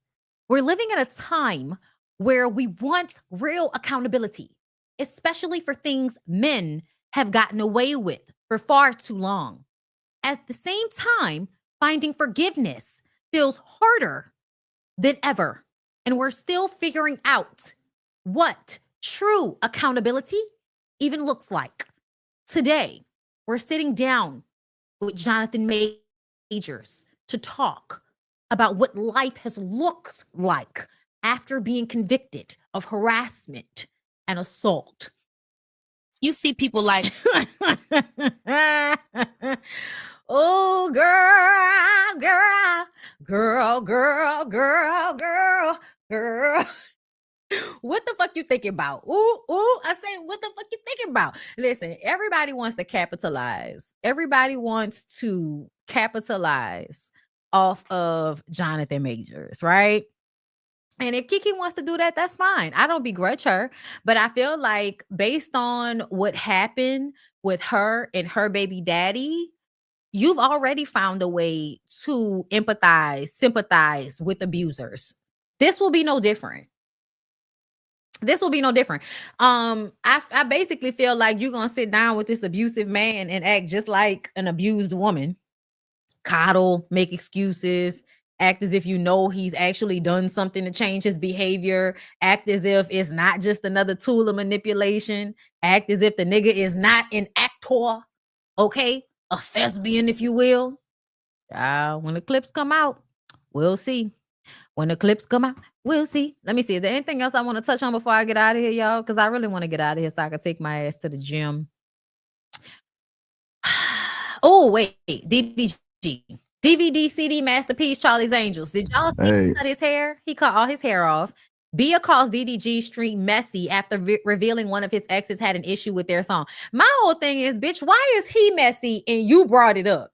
We're living in a time where we want real accountability, especially for things men have gotten away with for far too long. At the same time, finding forgiveness feels harder than ever. And we're still figuring out what true accountability even looks like. Today, we're sitting down with Jonathan Majors to talk about what life has looked like after being convicted of harassment and assault. You see people like, oh, girl. What the fuck you thinking about? Ooh, I say, what the fuck you thinking about? Listen, everybody wants to capitalize. Everybody wants to capitalize off of Jonathan Majors, right? And if Keke wants to do that, that's fine. I don't begrudge her, but I feel like based on what happened with her and her baby daddy, you've already found a way to empathize, sympathize with abusers. This will be no different. I basically feel like you're gonna sit down with this abusive man and act just like an abused woman. Coddle, make excuses, act as if he's actually done something to change his behavior, act as if it's not just another tool of manipulation, act as if the nigga is not an actor, okay? A thespian, if you will. When the clips come out, we'll see. When the clips come out, we'll see. Let me see. Is there anything else I want to touch on before I get out of here, y'all? Because I really want to get out of here so I can take my ass to the gym. Oh, wait. DVD, CD, Masterpiece, Charlie's Angels. Did y'all see him cut his hair? He cut all his hair off. Bia calls DDG stream messy after revealing one of his exes had an issue with their song. My whole thing is, bitch, why is he messy and you brought it up?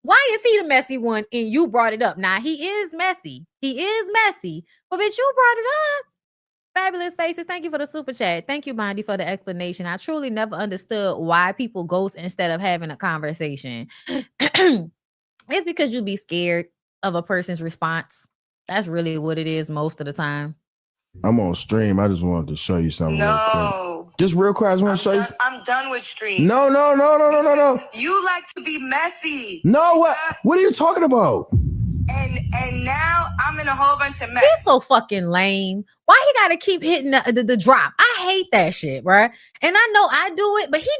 Why is he the messy one and you brought it up? Now, he is messy. But bitch, you brought it up. Fabulous Faces, thank you for the super chat. Thank you, Bondi, for the explanation. I truly never understood why people ghost instead of having a conversation. It's because you be scared of a person's response. That's really what it is most of the time. I'm on stream. I just wanted to show you something. No. Just real quick, I just want to show you. I'm done with stream. No. You like to be messy. No, what are you talking about? And now I'm in a whole bunch of mess. He's so fucking lame. Why he gotta keep hitting the drop? I hate that shit, right? And I know I do it, but he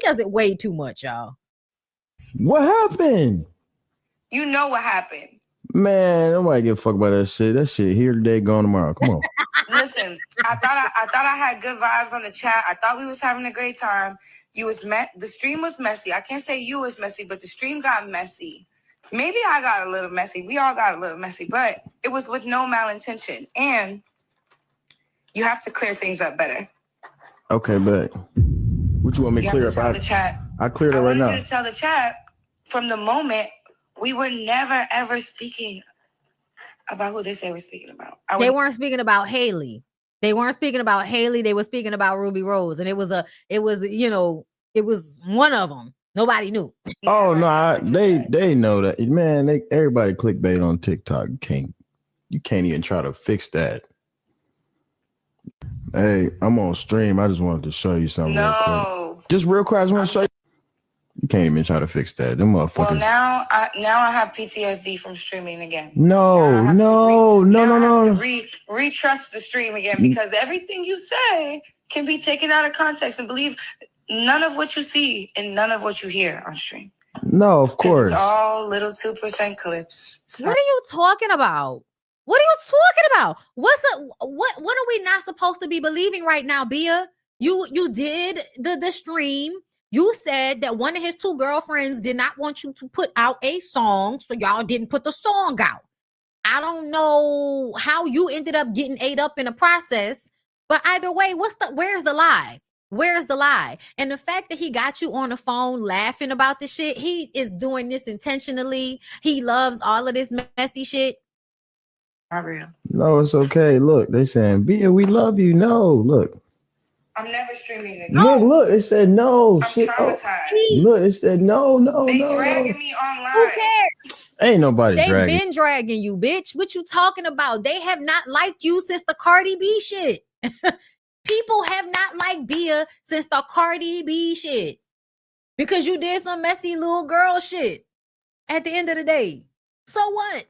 does it way too much, y'all. What happened? You know what happened. Man, nobody give a fuck about that shit. That shit here today, gone tomorrow. Come on. Listen, I thought I had good vibes on the chat. I thought we was having a great time. The stream was messy. I can't say you was messy, but the stream got messy. Maybe I got a little messy. We all got a little messy, but it was with no malintention. And you have to clear things up better. Okay, but what you want me to clear up? Tell the chat. I cleared it right now. I wanted you to tell the chat from the moment we were never, ever speaking about who they say we're speaking about. They weren't speaking about Haley. They were speaking about Ruby Rose. And it was one of them. Nobody knew. Oh no, they know that, man. Everybody clickbait on TikTok. Can't You can't even try to fix that. Hey, I'm on stream. I just wanted to show you something real quick. Just real quick, I just want to show you. You can't even try to fix that. Them motherfuckers. Well, now I have PTSD from streaming again. No. Retrust the stream again because everything you say can be taken out of context and believe none of what you see and none of what you hear on stream. No, of course. It's all little 2% clips. What are you talking about? What are you talking about? What are we not supposed to be believing right now, Bia? You did the stream. You said that one of his 2 girlfriends did not want you to put out a song, so y'all didn't put the song out. I don't know how you ended up getting ate up in the process, but either way, where's the lie? Where's the lie? And the fact that he got you on the phone laughing about this shit, he is doing this intentionally. He loves all of this messy shit. Not real. No, it's okay. Look, they saying, Bia, we love you. No, look. I'm never streaming again. Look, it said no. I'm Shit. traumatized. Look, it said no. They dragging me online. Who cares? Ain't nobody They've dragging. been dragging you, bitch. What you talking about? They have not liked you since the Cardi B shit. People have not liked Bia since the Cardi B shit. Because you did some messy little girl shit at the end of the day. So what?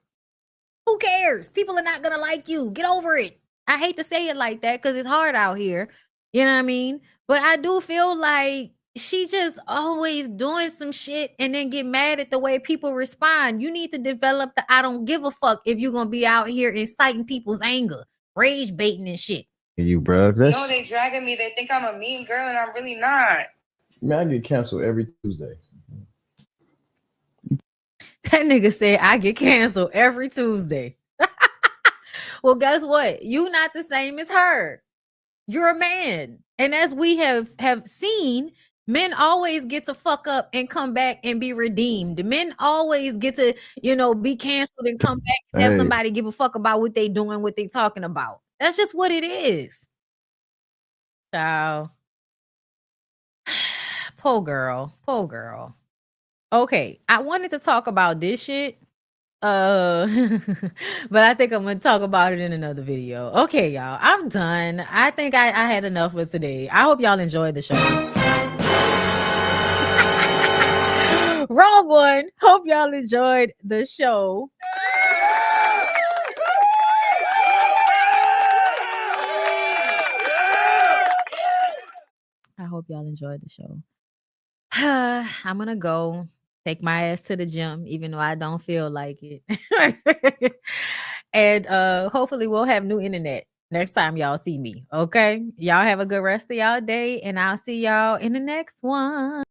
Who cares? People are not going to like you. Get over it. I hate to say it like that because it's hard out here. You know what I mean? But I do feel like she just always doing some shit and then get mad at the way people respond. You need to develop the I don't give a fuck if you're going to be out here inciting people's anger, rage baiting and shit. You, bro. No, they dragging me. They think I'm a mean girl and I'm really not. Man, I get canceled every Tuesday. That nigga said I get canceled every Tuesday. Well, guess what? You not the same as her. You're a man. And as we have seen, men always get to fuck up and come back and be redeemed. Men always get to, be canceled and come back and have somebody give a fuck about what they doing, what they talking about. That's just what it is. So, poor girl. Okay, I wanted to talk about this shit. But I think I'm gonna talk about it in another video. Okay, y'all, I'm done. I think I had enough for today. I hope y'all enjoyed the show. Wrong one. Hope y'all enjoyed the show. I hope y'all enjoyed the show. I'm gonna go take my ass to the gym, even though I don't feel like it. And hopefully we'll have new internet next time y'all see me. Okay, y'all have a good rest of y'all day, and I'll see y'all in the next one.